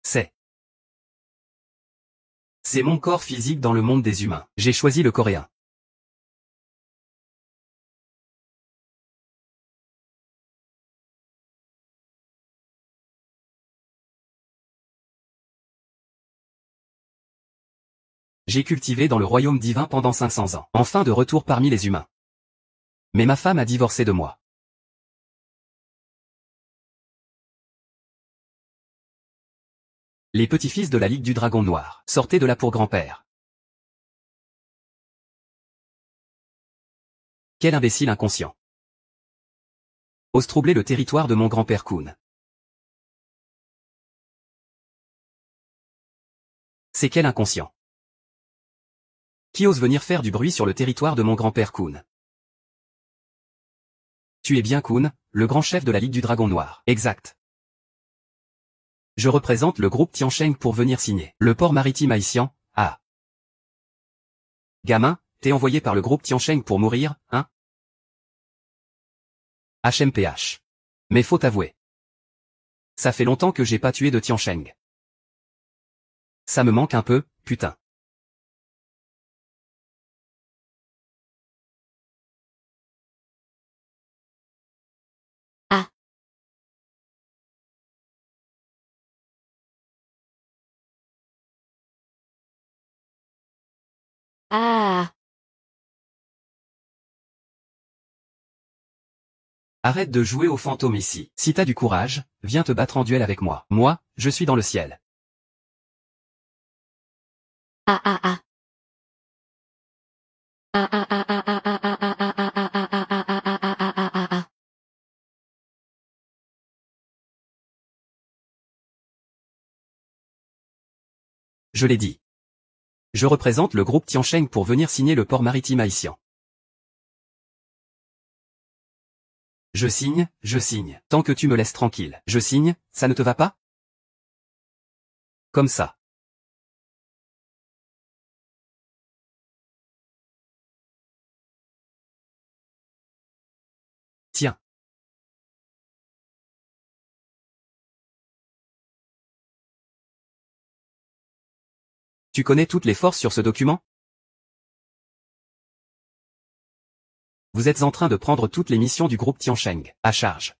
C'est mon corps physique dans le monde des humains. J'ai choisi le coréen. J'ai cultivé dans le royaume divin pendant 500 ans. Enfin de retour parmi les humains. Mais ma femme a divorcé de moi. Les petits-fils de la Ligue du Dragon Noir. Sortez de là pour grand-père. Quel imbécile inconscient. Ose troubler le territoire de mon grand-père Kun. C'est quel inconscient. Qui ose venir faire du bruit sur le territoire de mon grand-père Kun? Tu es bien Kun, le grand chef de la Ligue du Dragon Noir. Exact. Je représente le groupe Tiansheng pour venir signer. Le port maritime haïtien, ah. Gamin, t'es envoyé par le groupe Tiansheng pour mourir, hein? HMPH. Mais faut avouer. Ça fait longtemps que j'ai pas tué de Tiansheng. Ça me manque un peu, putain. Ah. Ah. Arrête de jouer au fantôme ici. Si t'as du courage, viens te battre en duel avec moi. Moi, je suis dans le ciel. Ah ah ah. Ah ah ah ah ah ah ah ah ah ah ah ah ah ah ah ah ah ah. Je l'ai dit. Je représente le groupe Tiansheng pour venir signer le port maritime haïtien. Je signe, tant que tu me laisses tranquille. Je signe, ça ne te va pas? Comme ça. Tiens. Tu connais toutes les forces sur ce document? Vous êtes en train de prendre toutes les missions du groupe Tiansheng, à charge.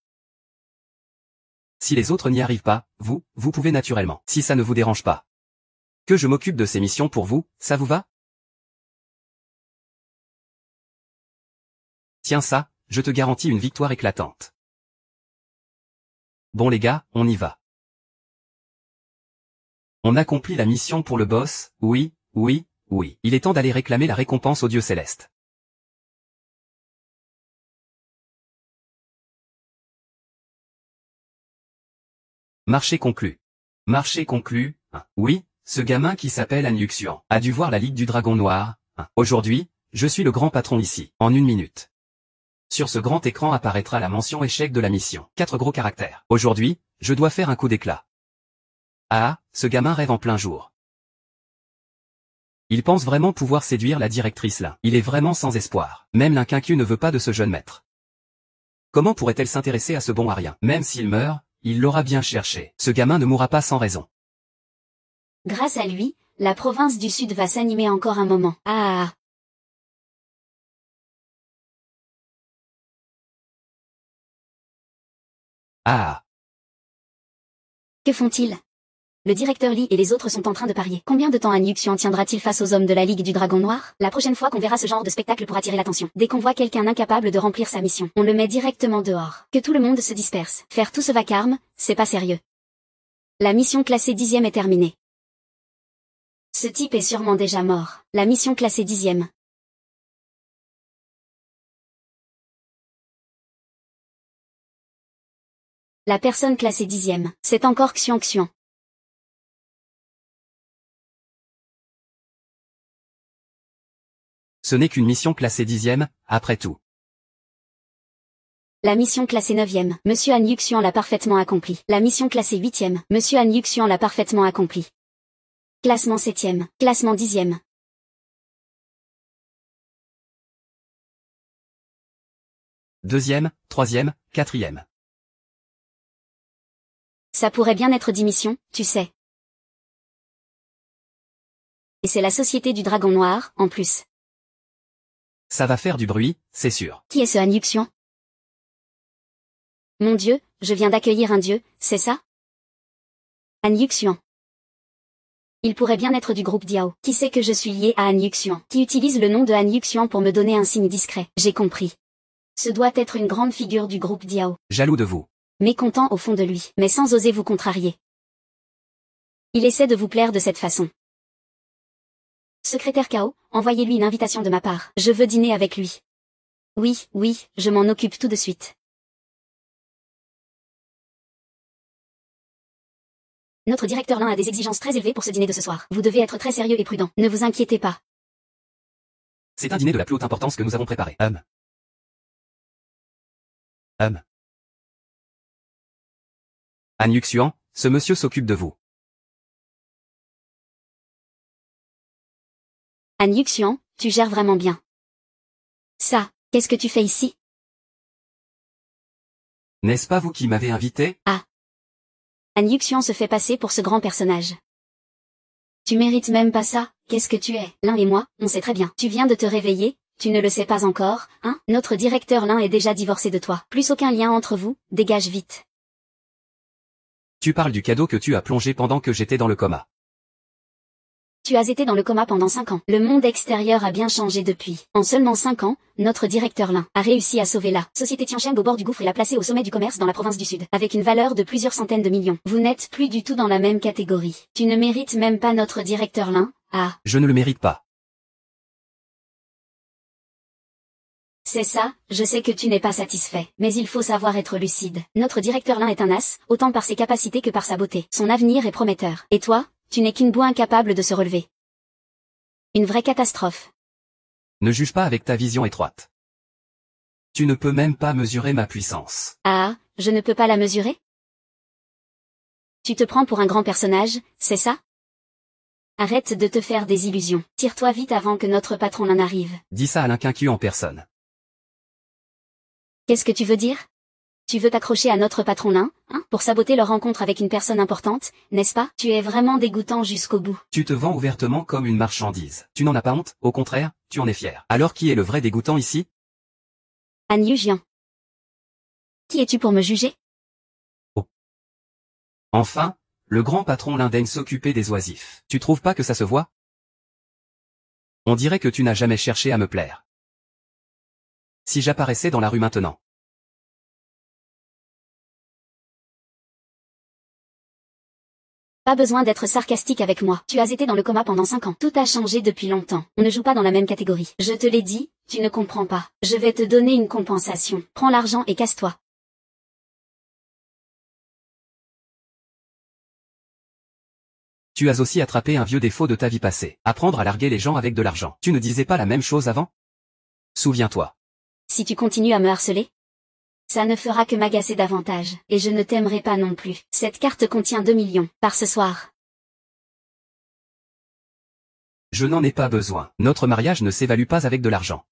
Si les autres n'y arrivent pas, vous pouvez naturellement, si ça ne vous dérange pas. Que je m'occupe de ces missions pour vous, ça vous va? Tiens ça, je te garantis une victoire éclatante. Bon les gars, on y va. On accomplit la mission pour le boss, oui. Il est temps d'aller réclamer la récompense au dieu céleste. Marché conclu. Marché conclu, oui, ce gamin qui s'appelle Han Yuxian a dû voir la Ligue du Dragon Noir. Aujourd'hui, je suis le grand patron ici, en 1 minute. Sur ce grand écran apparaîtra la mention échec de la mission. 4 gros caractères. Aujourd'hui, je dois faire un coup d'éclat. Ah, ce gamin rêve en plein jour. Il pense vraiment pouvoir séduire la directrice là. Il est vraiment sans espoir. Même l'inquincu ne veut pas de ce jeune maître. Comment pourrait-elle s'intéresser à ce bon à rien? Même s'il meurt, il l'aura bien cherché. Ce gamin ne mourra pas sans raison. Grâce à lui, la province du Sud va s'animer encore un moment. Ah. Ah. Que font-ils? Le directeur Lee et les autres sont en train de parier. Combien de temps Han Yuxian tiendra-t-il face aux hommes de la Ligue du Dragon Noir? La prochaine fois qu'on verra ce genre de spectacle pour attirer l'attention. Dès qu'on voit quelqu'un incapable de remplir sa mission, on le met directement dehors. Que tout le monde se disperse. Faire tout ce vacarme, c'est pas sérieux. La mission classée 10e est terminée. Ce type est sûrement déjà mort. La mission classée 10e. La personne classée 10e, c'est encore Xian Xian. Ce n'est qu'une mission classée 10e, après tout. La mission classée 9e, Monsieur Han Yuxian l'a parfaitement accompli. La mission classée 8e, Monsieur Han Yuxian l'a parfaitement accompli. Classement 7e, classement 10e. Deuxième, troisième, quatrième. Ça pourrait bien être 10 missions, tu sais. Et c'est la Société du Dragon Noir, en plus. Ça va faire du bruit, c'est sûr. Qui est ce Han Yuxian? Mon Dieu, je viens d'accueillir un dieu, c'est ça? Han Yuxian. Il pourrait bien être du groupe Diao. Qui sait que je suis lié à Han Yuxian? Qui utilise le nom de Han Yuxian pour me donner un signe discret? J'ai compris. Ce doit être une grande figure du groupe Diao. Jaloux de vous. Mécontent au fond de lui, mais sans oser vous contrarier. Il essaie de vous plaire de cette façon. Secrétaire Kao, envoyez-lui une invitation de ma part. Je veux dîner avec lui. Oui, oui, je m'en occupe tout de suite. Notre directeur Lin a des exigences très élevées pour ce dîner de ce soir. Vous devez être très sérieux et prudent. Ne vous inquiétez pas. C'est un dîner de la plus haute importance que nous avons préparé. Han Yuxian, ce monsieur s'occupe de vous. Han Yuxian, tu gères vraiment bien. Ça, qu'est-ce que tu fais ici? N'est-ce pas vous qui m'avez invité? Ah. Han Yuxian se fait passer pour ce grand personnage. Tu mérites même pas ça, qu'est-ce que tu es? Lin et moi, on sait très bien. Tu viens de te réveiller, tu ne le sais pas encore, hein? Notre directeur Lin est déjà divorcé de toi. Plus aucun lien entre vous, dégage vite. Tu parles du cadeau que tu as plongé pendant que j'étais dans le coma. Tu as été dans le coma pendant 5 ans. Le monde extérieur a bien changé depuis. En seulement 5 ans, notre directeur Lin a réussi à sauver la société Tiansheng au bord du gouffre et l'a placée au sommet du commerce dans la province du Sud, avec une valeur de plusieurs centaines de millions. Vous n'êtes plus du tout dans la même catégorie. Tu ne mérites même pas notre directeur Lin. Ah. Je ne le mérite pas. C'est ça, je sais que tu n'es pas satisfait, mais il faut savoir être lucide. Notre directeur Lin est un as, autant par ses capacités que par sa beauté. Son avenir est prometteur. Et toi, tu n'es qu'une boue incapable de se relever. Une vraie catastrophe. Ne juge pas avec ta vision étroite. Tu ne peux même pas mesurer ma puissance. Ah, je ne peux pas la mesurer? Tu te prends pour un grand personnage, c'est ça? Arrête de te faire des illusions. Tire-toi vite avant que notre patron Lin arrive. Dis ça à l'inquincu en personne. Qu'est-ce que tu veux dire? Tu veux t'accrocher à notre patron Lin, hein, pour saboter leur rencontre avec une personne importante, n'est-ce pas? Tu es vraiment dégoûtant jusqu'au bout. Tu te vends ouvertement comme une marchandise. Tu n'en as pas honte, au contraire, tu en es fier. Alors qui est le vrai dégoûtant ici? Han Yuxian. Qui es-tu pour me juger? Oh. Enfin, le grand patron Lin daigne s'occuper des oisifs. Tu trouves pas que ça se voit? On dirait que tu n'as jamais cherché à me plaire. Si j'apparaissais dans la rue maintenant. Pas besoin d'être sarcastique avec moi. Tu as été dans le coma pendant 5 ans. Tout a changé depuis longtemps. On ne joue pas dans la même catégorie. Je te l'ai dit, tu ne comprends pas. Je vais te donner une compensation. Prends l'argent et casse-toi. Tu as aussi attrapé un vieux défaut de ta vie passée. Apprendre à larguer les gens avec de l'argent. Tu ne disais pas la même chose avant? Souviens-toi. Si tu continues à me harceler, ça ne fera que m'agacer davantage, et je ne t'aimerai pas non plus. Cette carte contient 2 millions, par ce soir. Je n'en ai pas besoin. Notre mariage ne s'évalue pas avec de l'argent.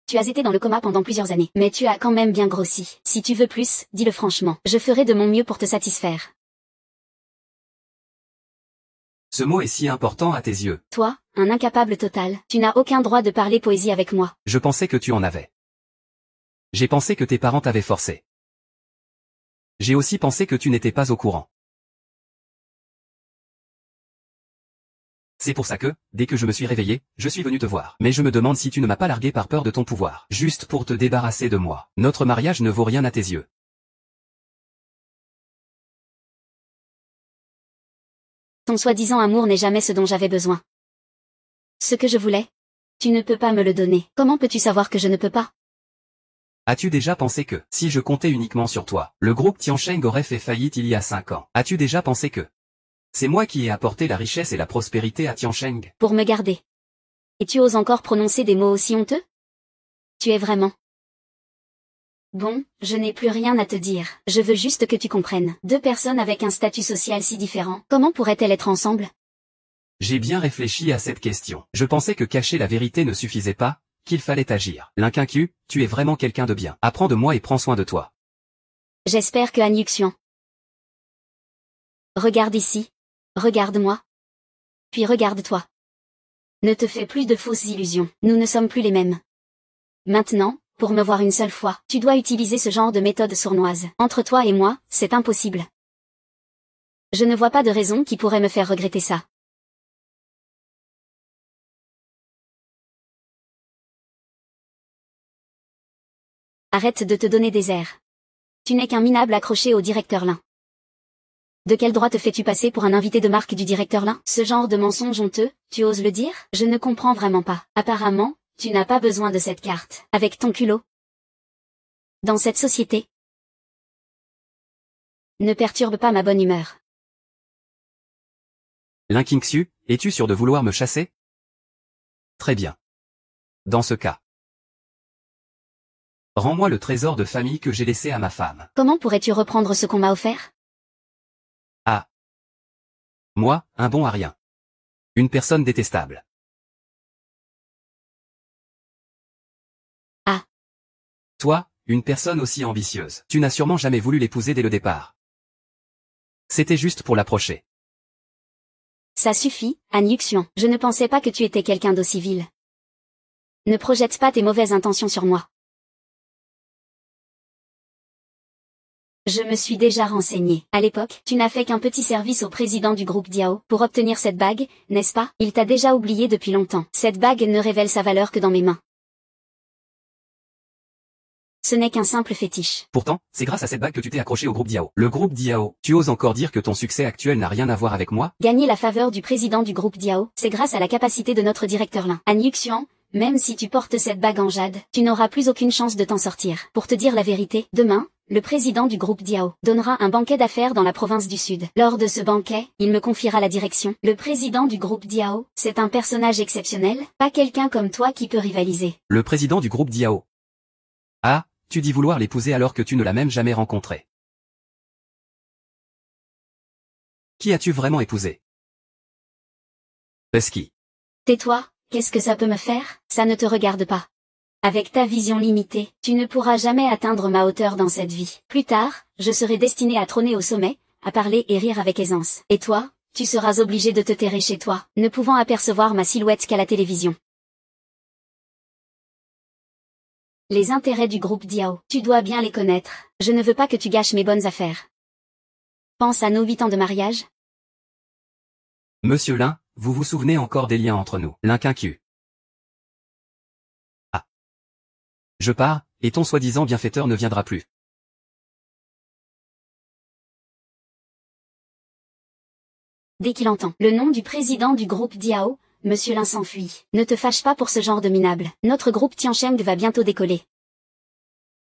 Tu as été dans le coma pendant plusieurs années, mais tu as quand même bien grossi. Si tu veux plus, dis-le franchement. Je ferai de mon mieux pour te satisfaire. Ce mot est si important à tes yeux. Toi, un incapable total, tu n'as aucun droit de parler poésie avec moi. Je pensais que tu en avais. J'ai pensé que tes parents t'avaient forcé. J'ai aussi pensé que tu n'étais pas au courant. C'est pour ça que, dès que je me suis réveillé, je suis venu te voir. Mais je me demande si tu ne m'as pas largué par peur de ton pouvoir. Juste pour te débarrasser de moi. Notre mariage ne vaut rien à tes yeux. Ton soi-disant amour n'est jamais ce dont j'avais besoin. Ce que je voulais, tu ne peux pas me le donner. Comment peux-tu savoir que je ne peux pas? As-tu déjà pensé que, si je comptais uniquement sur toi, le groupe Tiansheng aurait fait faillite il y a 5 ans? As-tu déjà pensé que c'est moi qui ai apporté la richesse et la prospérité à Tiansheng? Pour me garder. Et tu oses encore prononcer des mots aussi honteux? Tu es vraiment... Bon, je n'ai plus rien à te dire. Je veux juste que tu comprennes. 2 personnes avec un statut social si différent, comment pourraient-elles être ensemble? J'ai bien réfléchi à cette question. Je pensais que cacher la vérité ne suffisait pas, qu'il fallait agir. L'inquincu, tu es vraiment quelqu'un de bien. Apprends de moi et prends soin de toi. J'espère que Han Yuxian. Regarde ici. Regarde-moi. Puis regarde-toi. Ne te fais plus de fausses illusions. Nous ne sommes plus les mêmes. Maintenant, pour me voir une seule fois, tu dois utiliser ce genre de méthode sournoise. Entre toi et moi, c'est impossible. Je ne vois pas de raison qui pourrait me faire regretter ça. Arrête de te donner des airs. Tu n'es qu'un minable accroché au directeur Lin. De quel droit te fais-tu passer pour un invité de marque du directeur Lin? Ce genre de mensonge honteux, tu oses le dire? Je ne comprends vraiment pas. Apparemment, tu n'as pas besoin de cette carte. Avec ton culot. Dans cette société. Ne perturbe pas ma bonne humeur. Lin Qingxu, es-tu sûr de vouloir me chasser? Très bien. Dans ce cas, rends-moi le trésor de famille que j'ai laissé à ma femme. Comment pourrais-tu reprendre ce qu'on m'a offert? Ah. Moi, un bon à rien. Une personne détestable. Ah. Toi, une personne aussi ambitieuse. Tu n'as sûrement jamais voulu l'épouser dès le départ. C'était juste pour l'approcher. Ça suffit, Han Yuxian. Je ne pensais pas que tu étais quelqu'un d'aussi vil. Ne projette pas tes mauvaises intentions sur moi. Je me suis déjà renseigné. À l'époque, tu n'as fait qu'un petit service au président du groupe Diao pour obtenir cette bague, n'est-ce pas? Il t'a déjà oublié depuis longtemps. Cette bague ne révèle sa valeur que dans mes mains. Ce n'est qu'un simple fétiche. Pourtant, c'est grâce à cette bague que tu t'es accroché au groupe Diao. Le groupe Diao, tu oses encore dire que ton succès actuel n'a rien à voir avec moi? Gagner la faveur du président du groupe Diao, c'est grâce à la capacité de notre directeur Lin. Han Yuxian, même si tu portes cette bague en jade, tu n'auras plus aucune chance de t'en sortir. Pour te dire la vérité, demain, le président du groupe Diao donnera un banquet d'affaires dans la province du Sud. Lors de ce banquet, il me confiera la direction. Le président du groupe Diao, c'est un personnage exceptionnel, pas quelqu'un comme toi qui peut rivaliser. Le président du groupe Diao. Ah, tu dis vouloir l'épouser alors que tu ne l'as même jamais rencontré. Qui as-tu vraiment épousé? Pesky. Tais-toi, qu'est-ce que ça peut me faire? Ça ne te regarde pas. Avec ta vision limitée, tu ne pourras jamais atteindre ma hauteur dans cette vie. Plus tard, je serai destiné à trôner au sommet, à parler et rire avec aisance. Et toi, tu seras obligé de te terrer chez toi, ne pouvant apercevoir ma silhouette qu'à la télévision. Les intérêts du groupe Diao, tu dois bien les connaître. Je ne veux pas que tu gâches mes bonnes affaires. Pense à nos 8 ans de mariage. Monsieur Lin, vous vous souvenez encore des liens entre nous? Lin Qingxu. Ah. Je pars, et ton soi-disant bienfaiteur ne viendra plus. Dès qu'il entend le nom du président du groupe Diao, Monsieur Lin s'enfuit. Ne te fâche pas pour ce genre de minable. Notre groupe Tiancheng va bientôt décoller.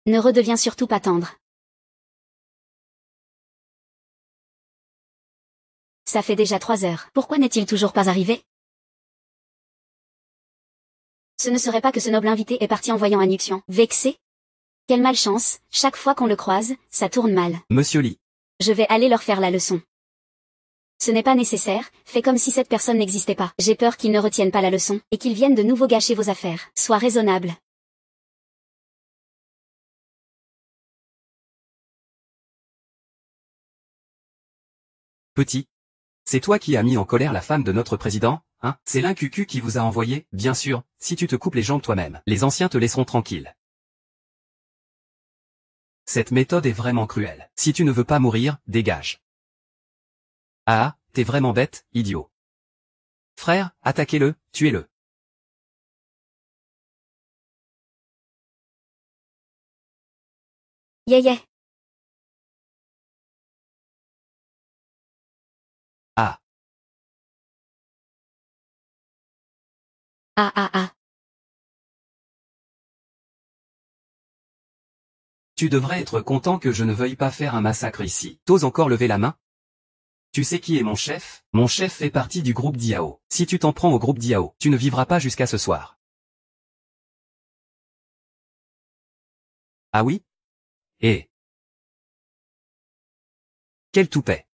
Ne redeviens surtout pas tendre. Ça fait déjà 3 heures. Pourquoi n'est-il toujours pas arrivé? Ce ne serait pas que ce noble invité est parti en voyant Han Yuxian. Vexé? Quelle malchance, chaque fois qu'on le croise, ça tourne mal. Monsieur Li. Je vais aller leur faire la leçon. Ce n'est pas nécessaire, fais comme si cette personne n'existait pas. J'ai peur qu'ils ne retiennent pas la leçon, et qu'ils viennent de nouveau gâcher vos affaires. Sois raisonnable. Petit. C'est toi qui as mis en colère la femme de notre président, hein? C'est Lin Qingxu qui vous a envoyé, bien sûr, si tu te coupes les jambes toi-même. Les anciens te laisseront tranquille. Cette méthode est vraiment cruelle. Si tu ne veux pas mourir, dégage. Ah, t'es vraiment bête, idiot. Frère, attaquez-le, tuez-le. Yeah. Ah. Ah. Tu devrais être content que je ne veuille pas faire un massacre ici. T'oses encore lever la main? Tu sais qui est mon chef? Mon chef fait partie du groupe Diao. Si tu t'en prends au groupe Diao, tu ne vivras pas jusqu'à ce soir. Ah oui? Eh. Quel toupet.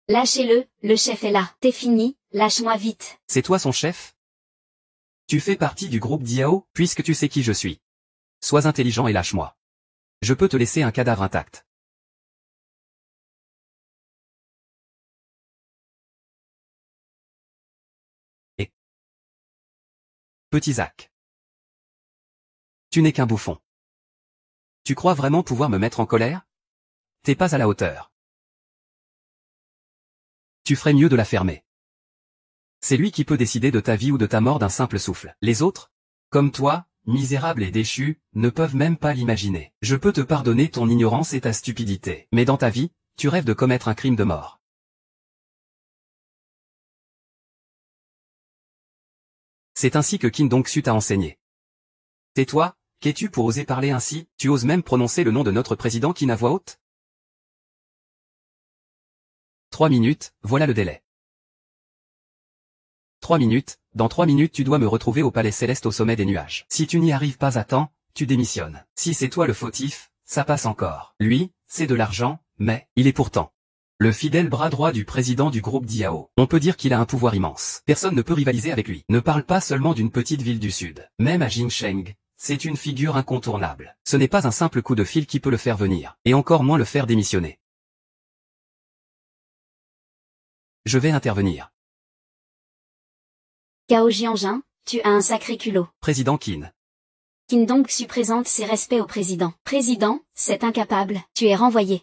Lâchez-le, le chef est là. T'es fini, lâche-moi vite. C'est toi son chef? Tu fais partie du groupe Diao, puisque tu sais qui je suis. Sois intelligent et lâche-moi. Je peux te laisser un cadavre intact. Petit Zach. Tu n'es qu'un bouffon. Tu crois vraiment pouvoir me mettre en colère? T'es pas à la hauteur. Tu ferais mieux de la fermer. C'est lui qui peut décider de ta vie ou de ta mort d'un simple souffle. Les autres, comme toi, misérable et déchu, ne peuvent même pas l'imaginer. Je peux te pardonner ton ignorance et ta stupidité. Mais dans ta vie, tu rêves de commettre un crime de mort. C'est ainsi que Qin Dong Su t'a enseigné. Tais-toi, qu'es-tu pour oser parler ainsi? Tu oses même prononcer le nom de notre président Qin à voix haute? 3 minutes, voilà le délai. 3 minutes, dans 3 minutes tu dois me retrouver au palais céleste au sommet des nuages. Si tu n'y arrives pas à temps, tu démissionnes. Si c'est toi le fautif, ça passe encore. Lui, c'est de l'argent, mais, il est pourtant le fidèle bras droit du président du groupe Diao. On peut dire qu'il a un pouvoir immense. Personne ne peut rivaliser avec lui. Ne parle pas seulement d'une petite ville du sud. Même à Jincheng, c'est une figure incontournable. Ce n'est pas un simple coup de fil qui peut le faire venir, et encore moins le faire démissionner. Je vais intervenir. Cao Jianjin, tu as un sacré culot. Président Qin. Qin Dong-su présente ses respects au président. Président, c'est incapable, tu es renvoyé.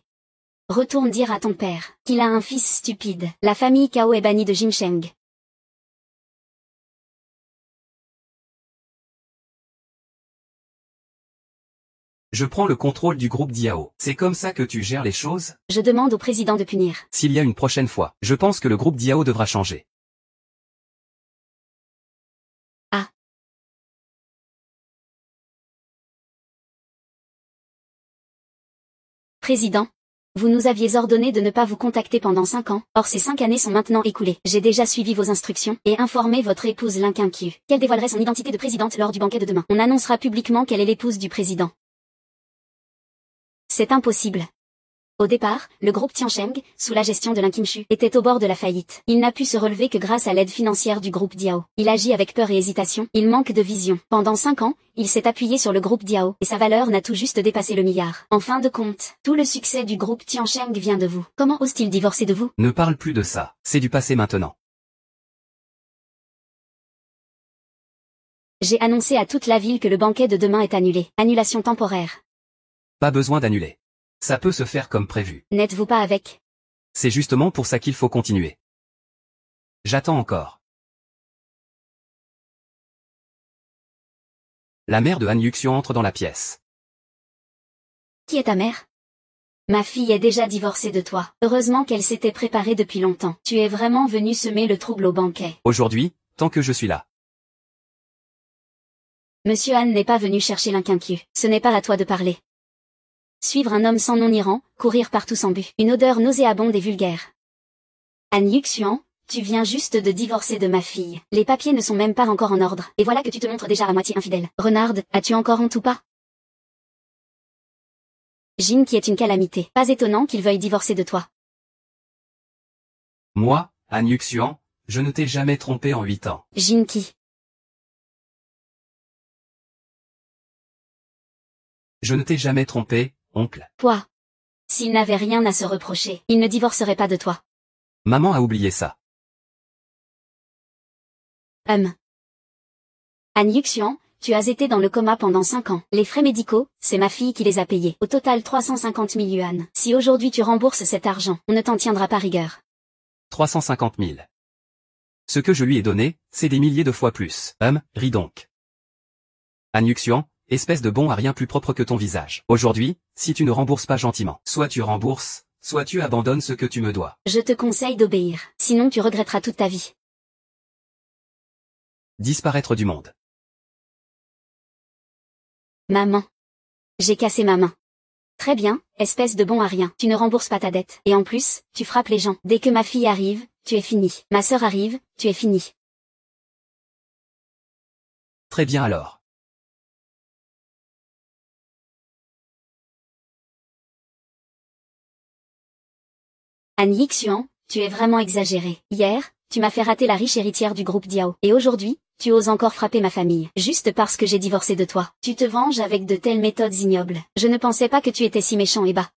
Retourne dire à ton père qu'il a un fils stupide. La famille Cao est bannie de Jincheng. Je prends le contrôle du groupe Diao. C'est comme ça que tu gères les choses? Je demande au président de punir. S'il y a une prochaine fois, je pense que le groupe Diao devra changer. Ah. Président, vous nous aviez ordonné de ne pas vous contacter pendant 5 ans, or ces 5 années sont maintenant écoulées. J'ai déjà suivi vos instructions et informé votre épouse Lin Qiu qu'elle dévoilerait son identité de présidente lors du banquet de demain. On annoncera publiquement qu'elle est l'épouse du président. C'est impossible. Au départ, le groupe Tiancheng, sous la gestion de Lin Qiu, était au bord de la faillite. Il n'a pu se relever que grâce à l'aide financière du groupe Diao. Il agit avec peur et hésitation, il manque de vision. Pendant 5 ans, il s'est appuyé sur le groupe Diao, et sa valeur n'a tout juste dépassé le milliard. En fin de compte, tout le succès du groupe Tiancheng vient de vous. Comment ose-t-il divorcer de vous? Ne parle plus de ça, c'est du passé maintenant. J'ai annoncé à toute la ville que le banquet de demain est annulé. Annulation temporaire. Pas besoin d'annuler. Ça peut se faire comme prévu. N'êtes-vous pas avec? C'est justement pour ça qu'il faut continuer. J'attends encore. La mère de Han Yuxian entre dans la pièce. Qui est ta mère? Ma fille est déjà divorcée de toi. Heureusement qu'elle s'était préparée depuis longtemps. Tu es vraiment venu semer le trouble au banquet. Aujourd'hui, tant que je suis là. Monsieur Han n'est pas venu chercher Lin Qiu. Ce n'est pas à toi de parler. Suivre un homme sans nom ni rang, courir partout sans but. Une odeur nauséabonde et vulgaire. Han Yuxian, tu viens juste de divorcer de ma fille. Les papiers ne sont même pas encore en ordre. Et voilà que tu te montres déjà à moitié infidèle. Renard, as-tu encore honte ou pas? Jin qui est une calamité. Pas étonnant qu'il veuille divorcer de toi. Moi, Han Yuxian, je ne t'ai jamais trompé en 8 ans. Jin qui? Je ne t'ai jamais trompé, oncle. Toi. S'il n'avait rien à se reprocher, il ne divorcerait pas de toi. Maman a oublié ça. Han Yuxian, tu as été dans le coma pendant 5 ans. Les frais médicaux, c'est ma fille qui les a payés. Au total 350 000 yuan. Si aujourd'hui tu rembourses cet argent, on ne t'en tiendra pas rigueur. 350 000. Ce que je lui ai donné, c'est des milliers de fois plus. Ris donc. Han Yuxian, espèce de bon à rien plus propre que ton visage. Aujourd'hui, si tu ne rembourses pas gentiment, soit tu rembourses, soit tu abandonnes ce que tu me dois. Je te conseille d'obéir, sinon tu regretteras toute ta vie. Disparaître du monde. Maman. J'ai cassé ma main. Très bien, espèce de bon à rien. Tu ne rembourses pas ta dette. Et en plus, tu frappes les gens. Dès que ma fille arrive, tu es fini. Ma sœur arrive, tu es fini. Très bien alors. Han Yuxian, tu es vraiment exagéré. Hier, tu m'as fait rater la riche héritière du groupe Diao. Et aujourd'hui, tu oses encore frapper ma famille. Juste parce que j'ai divorcé de toi. Tu te venges avec de telles méthodes ignobles. Je ne pensais pas que tu étais si méchant et bas.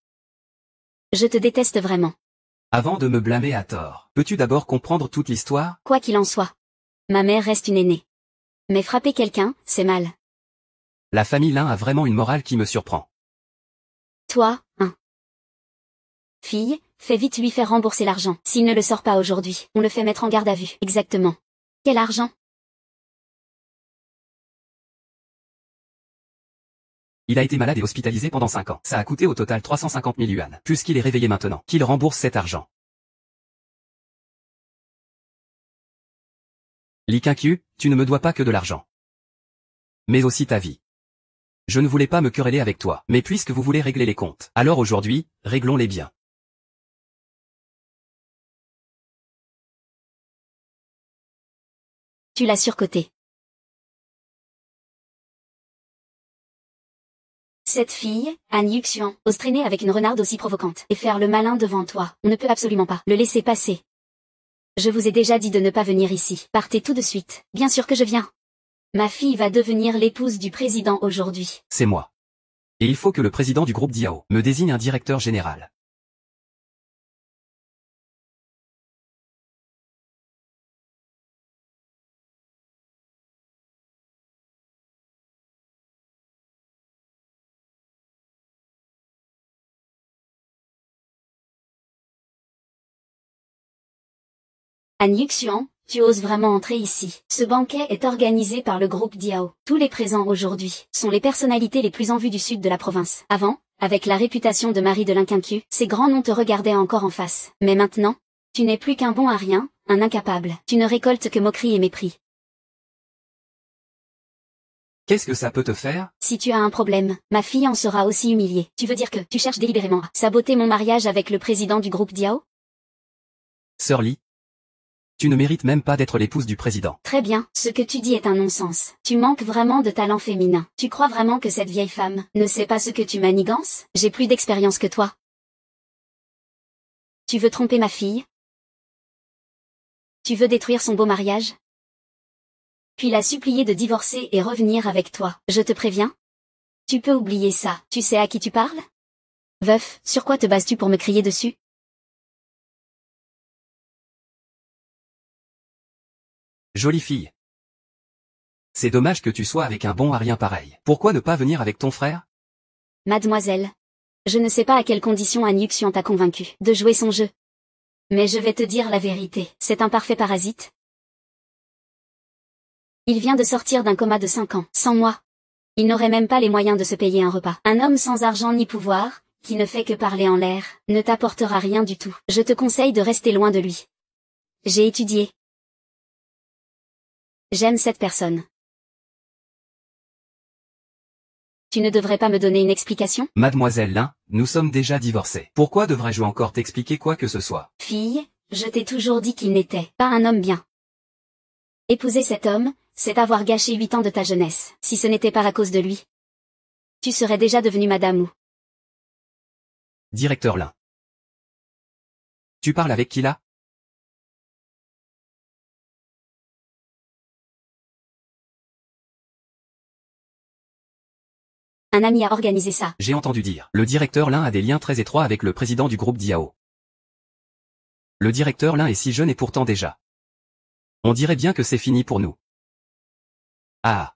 Je te déteste vraiment. Avant de me blâmer à tort, peux-tu d'abord comprendre toute l'histoire? Quoi qu'il en soit. Ma mère reste une aînée. Mais frapper quelqu'un, c'est mal. La famille Lin a vraiment une morale qui me surprend. Toi, hein. Fille, fais vite lui faire rembourser l'argent. S'il ne le sort pas aujourd'hui, on le fait mettre en garde à vue. Exactement. Quel argent? Il a été malade et hospitalisé pendant 5 ans. Ça a coûté au total 350 000 yuan. Puisqu'il est réveillé maintenant, qu'il rembourse cet argent. Li Qianqiu, tu ne me dois pas que de l'argent. Mais aussi ta vie. Je ne voulais pas me quereller avec toi, mais puisque vous voulez régler les comptes, alors aujourd'hui, réglons-les bien. Tu l'as surcoté. Cette fille, Han Yuxian, ose traîner avec une renarde aussi provocante et faire le malin devant toi. On ne peut absolument pas le laisser passer. Je vous ai déjà dit de ne pas venir ici. Partez tout de suite. Bien sûr que je viens. Ma fille va devenir l'épouse du président aujourd'hui. C'est moi. Et il faut que le président du groupe Diao me désigne un directeur général. Han Yuxian, tu oses vraiment entrer ici. Ce banquet est organisé par le groupe Diao. Tous les présents aujourd'hui sont les personnalités les plus en vue du sud de la province. Avant, avec la réputation de mari de Lin Qianqiu, ces grands noms te regardaient encore en face. Mais maintenant, tu n'es plus qu'un bon à rien, un incapable. Tu ne récoltes que moquerie et mépris. Qu'est-ce que ça peut te faire? Si tu as un problème, ma fille en sera aussi humiliée. Tu veux dire que tu cherches délibérément à saboter mon mariage avec le président du groupe Diao? Sœur Li, tu ne mérites même pas d'être l'épouse du président. Très bien, ce que tu dis est un non-sens. Tu manques vraiment de talent féminin. Tu crois vraiment que cette vieille femme ne sait pas ce que tu manigances? J'ai plus d'expérience que toi. Tu veux tromper ma fille? Tu veux détruire son beau mariage? Puis la supplier de divorcer et revenir avec toi. Je te préviens. Tu peux oublier ça. Tu sais à qui tu parles? Veuf, sur quoi te bases-tu pour me crier dessus? Jolie fille. C'est dommage que tu sois avec un bon à rien pareil. Pourquoi ne pas venir avec ton frère? Mademoiselle. Je ne sais pas à quelles conditions Han Yuxian t'a convaincu de jouer son jeu. Mais je vais te dire la vérité, c'est un parfait parasite. Il vient de sortir d'un coma de 5 ans, sans moi. Il n'aurait même pas les moyens de se payer un repas. Un homme sans argent ni pouvoir, qui ne fait que parler en l'air, ne t'apportera rien du tout. Je te conseille de rester loin de lui. J'ai étudié. J'aime cette personne. Tu ne devrais pas me donner une explication? Mademoiselle Lin, nous sommes déjà divorcés. Pourquoi devrais-je encore t'expliquer quoi que ce soit? Fille, je t'ai toujours dit qu'il n'était pas un homme bien. Épouser cet homme, c'est avoir gâché 8 ans de ta jeunesse. Si ce n'était pas à cause de lui, tu serais déjà devenue madame Wu. Directeur Lin. Tu parles avec qui là? Un ami a organisé ça. J'ai entendu dire. Le directeur Lin a des liens très étroits avec le président du groupe Diao. Le directeur Lin est si jeune et pourtant déjà. On dirait bien que c'est fini pour nous. Ah.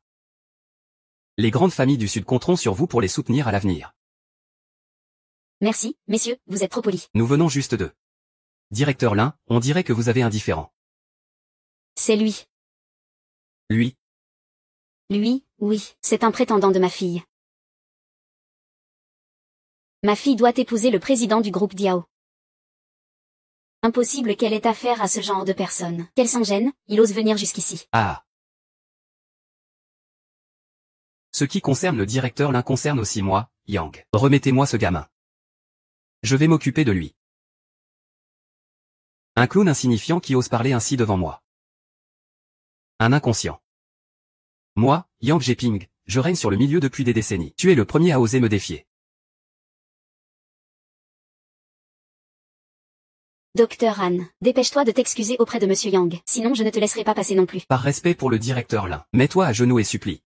Les grandes familles du Sud compteront sur vous pour les soutenir à l'avenir. Merci, messieurs, vous êtes trop polis. Nous venons juste de. Directeur Lin, on dirait que vous avez un différend. C'est lui. Lui. Lui, oui, c'est un prétendant de ma fille. Ma fille doit épouser le président du groupe Diao. Impossible qu'elle ait affaire à ce genre de personne. Qu'elle s'en gêne, il ose venir jusqu'ici. Ah. Ce qui concerne le directeur Lin concerne aussi moi, Yang. Remettez-moi ce gamin. Je vais m'occuper de lui. Un clown insignifiant qui ose parler ainsi devant moi. Un inconscient. Moi, Yang Jeping, je règne sur le milieu depuis des décennies. Tu es le premier à oser me défier. Docteur Han, dépêche-toi de t'excuser auprès de Monsieur Yang, sinon je ne te laisserai pas passer non plus. Par respect pour le directeur Lin, mets-toi à genoux et supplie.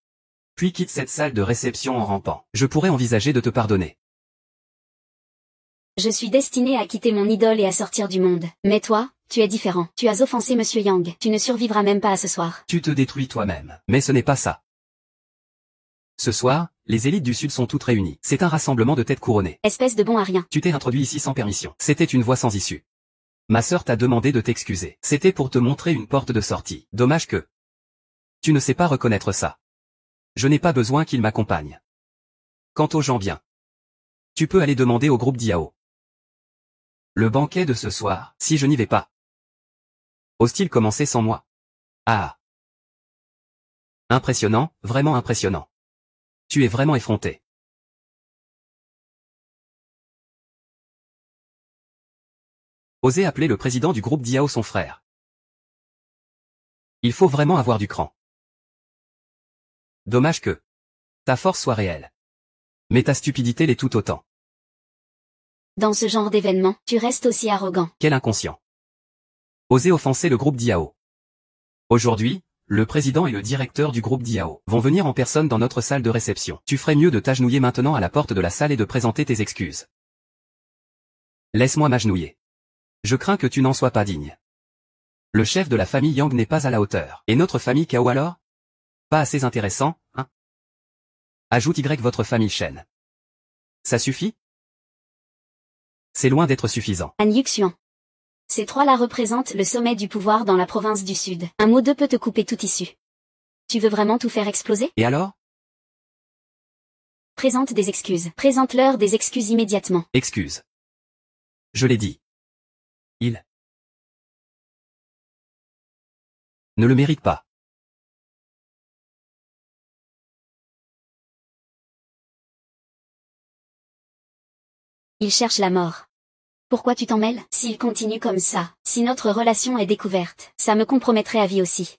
Puis quitte cette salle de réception en rampant. Je pourrais envisager de te pardonner. Je suis destinée à quitter mon idole et à sortir du monde. Mais toi, Tu es différent. Tu as offensé Monsieur Yang. Tu ne survivras même pas à ce soir. Tu te détruis toi-même. Mais ce n'est pas ça. Ce soir, les élites du Sud sont toutes réunies. C'est un rassemblement de têtes couronnées. Espèce de bon à rien. Tu t'es introduit ici sans permission. C'était une voie sans issue. Ma sœur t'a demandé de t'excuser. C'était pour te montrer une porte de sortie. Dommage que tu ne sais pas reconnaître ça. Je n'ai pas besoin qu'il m'accompagne. Quant aux gens bien, tu peux aller demander au groupe Diao. Le banquet de ce soir, si je n'y vais pas. Ose-t-il commencer sans moi? Ah. Impressionnant, vraiment impressionnant. Tu es vraiment effronté. Osez appeler le président du groupe Diao son frère. Il faut vraiment avoir du cran. Dommage que ta force soit réelle. Mais ta stupidité l'est tout autant. Dans ce genre d'événement, tu restes aussi arrogant. Quel inconscient. Osez offenser le groupe Diao. Aujourd'hui, le président et le directeur du groupe Diao vont venir en personne dans notre salle de réception. Tu ferais mieux de t'agenouiller maintenant à la porte de la salle et de présenter tes excuses. Laisse-moi m'agenouiller. Je crains que tu n'en sois pas digne. Le chef de la famille Yang n'est pas à la hauteur. Et notre famille Cao alors? Pas assez intéressant, hein? Ajoute Y votre famille Shen. Ça suffit? C'est loin d'être suffisant. Han Yuxian. Ces trois-là représentent le sommet du pouvoir dans la province du Sud. Un mot d'eux peut te couper toute issue. Tu veux vraiment tout faire exploser? Et alors? Présente des excuses. Présente-leur des excuses immédiatement. Excuse. Je l'ai dit. Il ne le mérite pas. Il cherche la mort. Pourquoi tu t'en mêles? S'il continue comme ça, si notre relation est découverte, ça me compromettrait à vie aussi.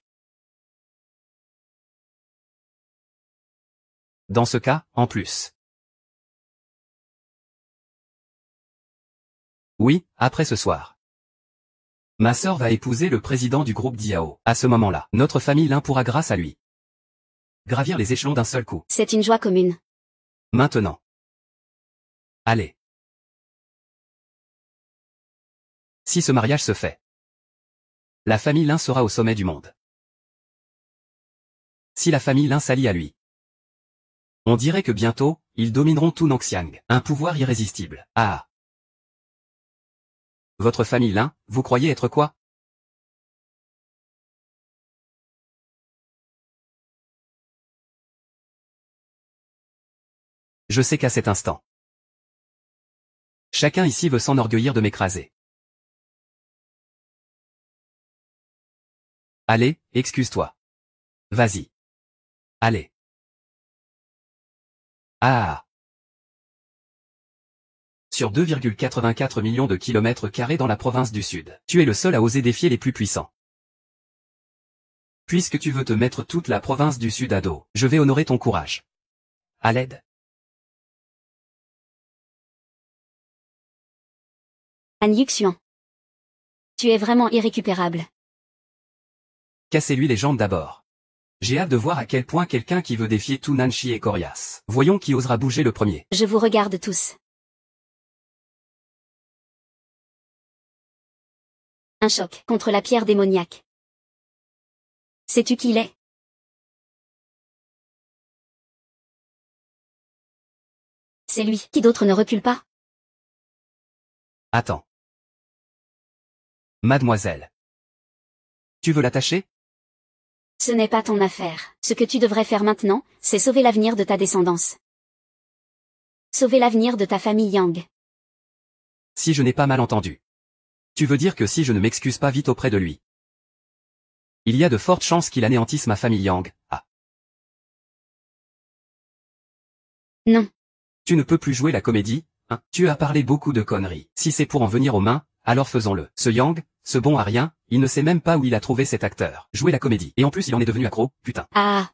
Dans ce cas, en plus. Oui, après ce soir. Ma sœur va épouser le président du groupe Diao. À ce moment-là, notre famille l'un pourra grâce à lui gravir les échelons d'un seul coup. C'est une joie commune. Maintenant. Allez. Si ce mariage se fait, la famille Lin sera au sommet du monde. Si la famille Lin s'allie à lui, on dirait que bientôt, ils domineront tout Nongxiang. Un pouvoir irrésistible. Ah. Votre famille Lin, vous croyez être quoi? Je sais qu'à cet instant, chacun ici veut s'enorgueillir de m'écraser. Allez, excuse-toi. Vas-y. Allez. Ah. Sur 2,84 millions de kilomètres carrés dans la province du Sud, tu es le seul à oser défier les plus puissants. Puisque tu veux te mettre toute la province du Sud à dos, je vais honorer ton courage. À l'aide. Han Yuxian. Tu es vraiment irrécupérable. Cassez-lui les jambes d'abord. J'ai hâte de voir à quel point quelqu'un qui veut défier tout Nanshi est coriace. Voyons qui osera bouger le premier. Je vous regarde tous. Un choc contre la pierre démoniaque. Sais-tu qui il est? C'est lui. Qui d'autre ne recule pas? Attends. Mademoiselle. Tu veux l'attacher? Ce n'est pas ton affaire. Ce que tu devrais faire maintenant, c'est sauver l'avenir de ta descendance. Sauver l'avenir de ta famille Yang. Si je n'ai pas mal entendu. Tu veux dire que si je ne m'excuse pas vite auprès de lui, il y a de fortes chances qu'il anéantisse ma famille Yang. Ah. Non. Tu ne peux plus jouer la comédie, hein? Tu as parlé beaucoup de conneries. Si c'est pour en venir aux mains, alors faisons-le. Ce Yang, ce bon à rien, il ne sait même pas où il a trouvé cet acteur. Jouer la comédie. Et en plus il en est devenu accro, putain. Ah.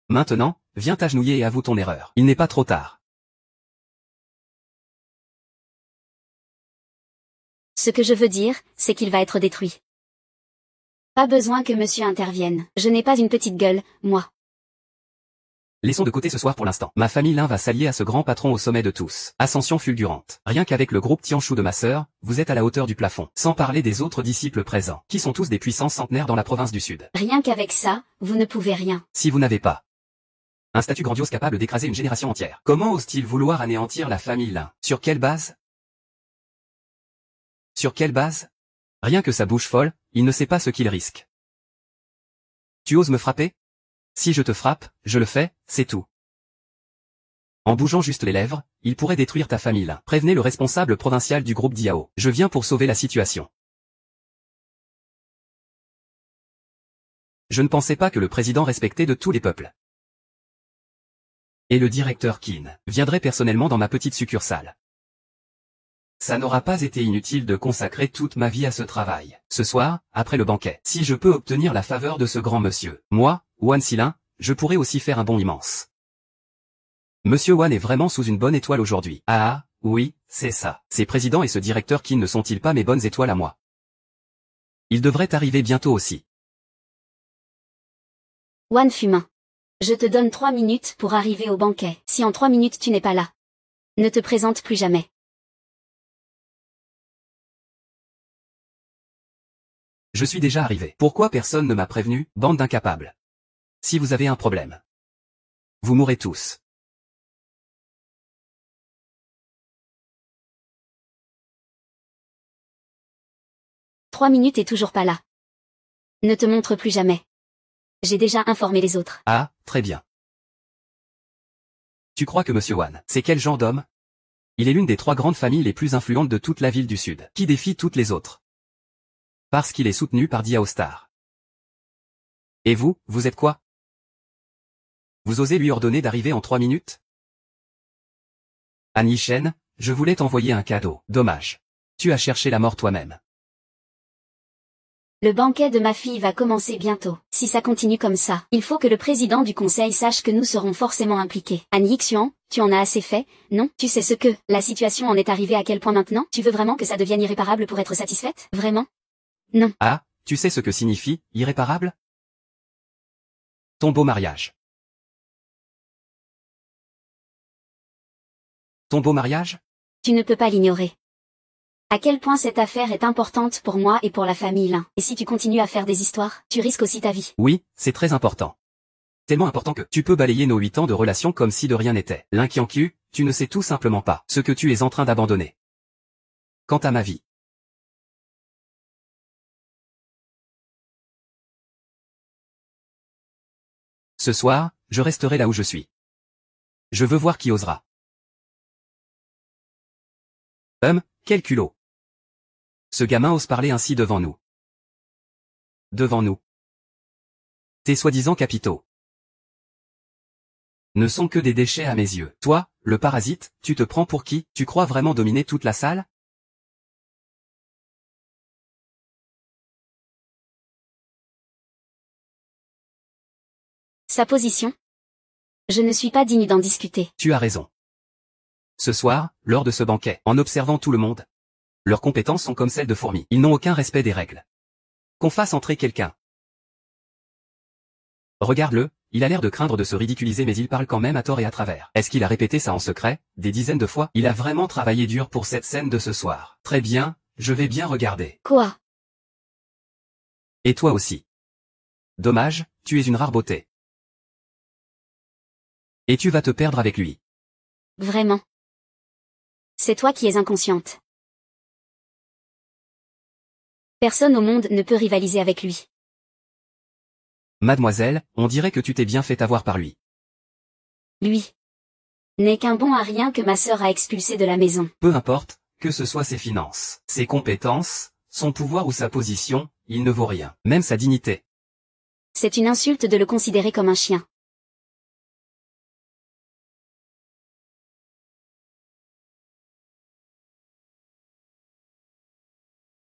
Maintenant, viens t'agenouiller et avoue ton erreur. Il n'est pas trop tard. Ce que je veux dire, c'est qu'il va être détruit. Pas besoin que monsieur intervienne. Je n'ai pas une petite gueule, moi. Laissons de côté ce soir pour l'instant. Ma famille Lin va s'allier à ce grand patron au sommet de tous. Ascension fulgurante. Rien qu'avec le groupe Tianchu de ma sœur, vous êtes à la hauteur du plafond. Sans parler des autres disciples présents, qui sont tous des puissances centenaires dans la province du Sud. Rien qu'avec ça, vous ne pouvez rien. Si vous n'avez pas un statut grandiose capable d'écraser une génération entière, comment ose-t-il vouloir anéantir la famille Lin? Sur quelle base? Sur quelle base? Rien que sa bouche folle, il ne sait pas ce qu'il risque. Tu oses me frapper? Si je te frappe, je le fais, c'est tout. En bougeant juste les lèvres, il pourrait détruire ta famille Lin. Prévenez le responsable provincial du groupe Diao. Je viens pour sauver la situation. Je ne pensais pas que le président respecté de tous les peuples et le directeur Qin viendrait personnellement dans ma petite succursale. Ça n'aura pas été inutile de consacrer toute ma vie à ce travail. Ce soir, après le banquet, si je peux obtenir la faveur de ce grand monsieur, moi, Wan Xilin, je pourrais aussi faire un bond immense. Monsieur Wan est vraiment sous une bonne étoile aujourd'hui. Ah, oui, c'est ça. Ces présidents et ce directeur Qin ne sont-ils pas mes bonnes étoiles à moi? Ils devraient arriver bientôt aussi. Wan Fumin. Je te donne 3 minutes pour arriver au banquet. Si en 3 minutes tu n'es pas là, ne te présente plus jamais. Je suis déjà arrivé. Pourquoi personne ne m'a prévenu, bande d'incapables? Si vous avez un problème, vous mourrez tous. « 3 minutes et toujours pas là. Ne te montre plus jamais. J'ai déjà informé les autres. » Ah, très bien. Tu crois que Monsieur Wan, c'est quel genre d'homme? Il est l'une des 3 grandes familles les plus influentes de toute la ville du Sud, qui défie toutes les autres. Parce qu'il est soutenu par Diao Star. Et vous, vous êtes quoi? Vous osez lui ordonner d'arriver en 3 minutes? Han Yishen, je voulais t'envoyer un cadeau. Dommage. Tu as cherché la mort toi-même. Le banquet de ma fille va commencer bientôt. Si ça continue comme ça, il faut que le président du conseil sache que nous serons forcément impliqués. Han Yixuan, tu en as assez fait, non? Tu sais ce que, la situation en est arrivée à quel point maintenant? Tu veux vraiment que ça devienne irréparable pour être satisfaite? Vraiment? Non. Ah, tu sais ce que signifie, irréparable? Ton beau mariage. Ton beau mariage? Tu ne peux pas l'ignorer. À quel point cette affaire est importante pour moi et pour la famille Lin. Et si tu continues à faire des histoires, tu risques aussi ta vie. Oui, c'est très important. Tellement important que tu peux balayer nos 8 ans de relation comme si de rien n'était. Lin Qianqiu, tu ne sais tout simplement pas ce que tu es en train d'abandonner. Quant à ma vie. Ce soir, je resterai là où je suis. Je veux voir qui osera. Quel culot. Ce gamin ose parler ainsi devant nous. Devant nous. Tes soi-disant capitaux ne sont que des déchets à mes yeux. Toi, le parasite, tu te prends pour qui? Tu crois vraiment dominer toute la salle? Sa position? Je ne suis pas digne d'en discuter. Tu as raison. Ce soir, lors de ce banquet, en observant tout le monde, leurs compétences sont comme celles de fourmis. Ils n'ont aucun respect des règles. Qu'on fasse entrer quelqu'un. Regarde-le, il a l'air de craindre de se ridiculiser mais il parle quand même à tort et à travers. Est-ce qu'il a répété ça en secret, des dizaines de fois? Il a vraiment travaillé dur pour cette scène de ce soir. Très bien, je vais bien regarder. Quoi? Et toi aussi. Dommage, tu es une rare beauté. Et tu vas te perdre avec lui. Vraiment. C'est toi qui es inconsciente. Personne au monde ne peut rivaliser avec lui. Mademoiselle, on dirait que tu t'es bien fait avoir par lui. Lui n'est qu'un bon à rien que ma sœur a expulsé de la maison. Peu importe, que ce soit ses finances, ses compétences, son pouvoir ou sa position, il ne vaut rien. Même sa dignité. C'est une insulte de le considérer comme un chien.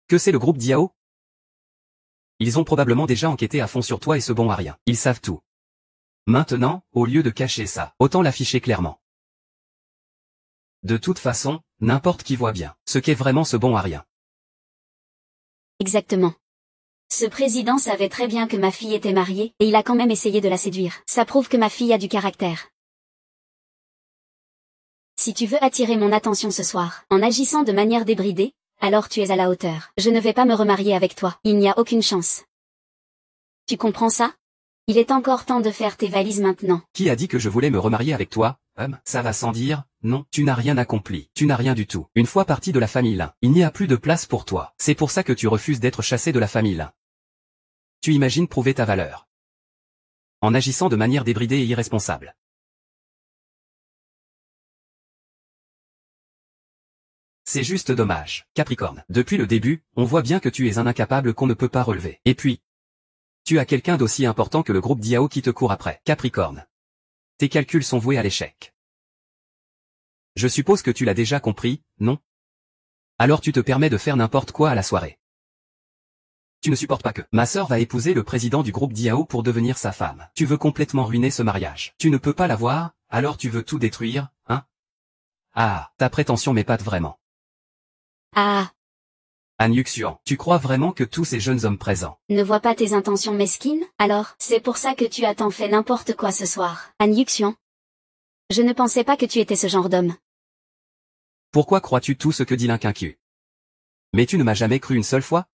Que c'est le groupe Diao? Ils ont probablement déjà enquêté à fond sur toi et ce bon à rien. Ils savent tout. Maintenant, au lieu de cacher ça, autant l'afficher clairement. De toute façon, n'importe qui voit bien ce qu'est vraiment ce bon à rien. Exactement. Ce président savait très bien que ma fille était mariée, et il a quand même essayé de la séduire. Ça prouve que ma fille a du caractère. Si tu veux attirer mon attention ce soir, en agissant de manière débridée, alors tu es à la hauteur. Je ne vais pas me remarier avec toi. Il n'y a aucune chance. Tu comprends ça? Il est encore temps de faire tes valises maintenant. Qui a dit que je voulais me remarier avec toi? Ça va sans dire, non, tu n'as rien accompli, tu n'as rien du tout. Une fois parti de la famille Lin, il n'y a plus de place pour toi. C'est pour ça que tu refuses d'être chassé de la famille Lin. Tu imagines prouver ta valeur en agissant de manière débridée et irresponsable. C'est juste dommage, Capricorne. Depuis le début, on voit bien que tu es un incapable qu'on ne peut pas relever. Et puis, tu as quelqu'un d'aussi important que le groupe Diao qui te court après. Capricorne. Tes calculs sont voués à l'échec. Je suppose que tu l'as déjà compris, non? Alors tu te permets de faire n'importe quoi à la soirée. Tu ne supportes pas que ma sœur va épouser le président du groupe Diao pour devenir sa femme. Tu veux complètement ruiner ce mariage. Tu ne peux pas l'avoir, alors tu veux tout détruire, hein? Ah, ta prétention m'épate vraiment. Ah, Han Yuxian, tu crois vraiment que tous ces jeunes hommes présents ne vois pas tes intentions mesquines? Alors, c'est pour ça que tu as tant fait n'importe quoi ce soir. Han Yuxian. Je ne pensais pas que tu étais ce genre d'homme. Pourquoi crois-tu tout ce que dit l'inquincu? Mais tu ne m'as jamais cru une seule fois?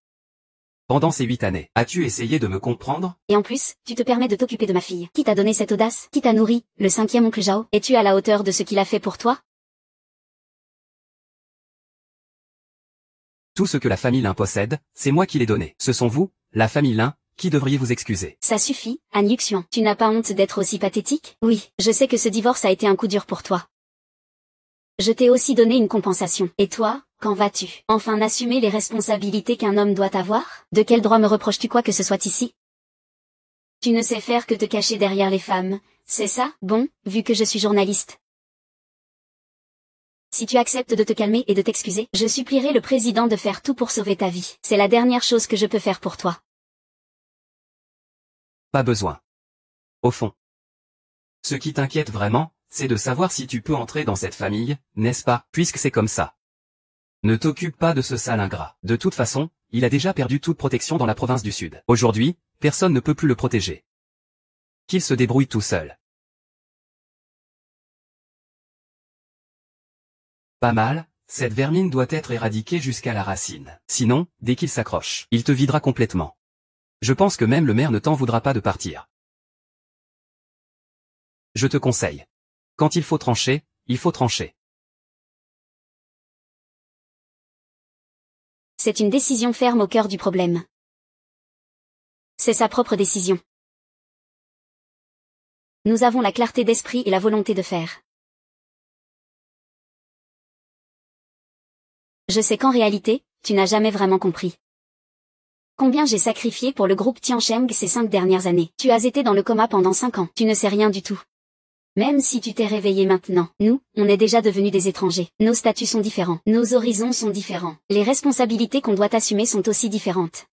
Pendant ces 8 années, as-tu essayé de me comprendre? Et en plus, tu te permets de t'occuper de ma fille. Qui t'a donné cette audace? Qui t'a nourri? Le 5e oncle Zhao? Es-tu à la hauteur de ce qu'il a fait pour toi? Tout ce que la famille Lin possède, c'est moi qui l'ai donné. Ce sont vous, la famille Lin, qui devriez vous excuser. Ça suffit, Han Yuxian. Tu n'as pas honte d'être aussi pathétique? Oui, je sais que ce divorce a été un coup dur pour toi. Je t'ai aussi donné une compensation. Et toi, qu'en vas-tu? Enfin assumer les responsabilités qu'un homme doit avoir? De quel droit me reproches-tu quoi que ce soit ici? Tu ne sais faire que te cacher derrière les femmes, c'est ça? Bon, vu que je suis journaliste. Si tu acceptes de te calmer et de t'excuser, je supplierai le président de faire tout pour sauver ta vie. C'est la dernière chose que je peux faire pour toi. Pas besoin. Au fond. Ce qui t'inquiète vraiment, c'est de savoir si tu peux entrer dans cette famille, n'est-ce pas, puisque c'est comme ça. Ne t'occupe pas de ce sale ingrat. De toute façon, il a déjà perdu toute protection dans la province du Sud. Aujourd'hui, personne ne peut plus le protéger. Qu'il se débrouille tout seul. Pas mal, cette vermine doit être éradiquée jusqu'à la racine. Sinon, dès qu'il s'accroche, il te videra complètement. Je pense que même le maire ne t'en voudra pas de partir. Je te conseille. Quand il faut trancher, il faut trancher. C'est une décision ferme au cœur du problème. C'est sa propre décision. Nous avons la clarté d'esprit et la volonté de faire. Je sais qu'en réalité, tu n'as jamais vraiment compris. Combien j'ai sacrifié pour le groupe Tiancheng ces 5 dernières années. Tu as été dans le coma pendant 5 ans. Tu ne sais rien du tout. Même si tu t'es réveillé maintenant, nous, on est déjà devenus des étrangers. Nos statuts sont différents. Nos horizons sont différents. Les responsabilités qu'on doit assumer sont aussi différentes.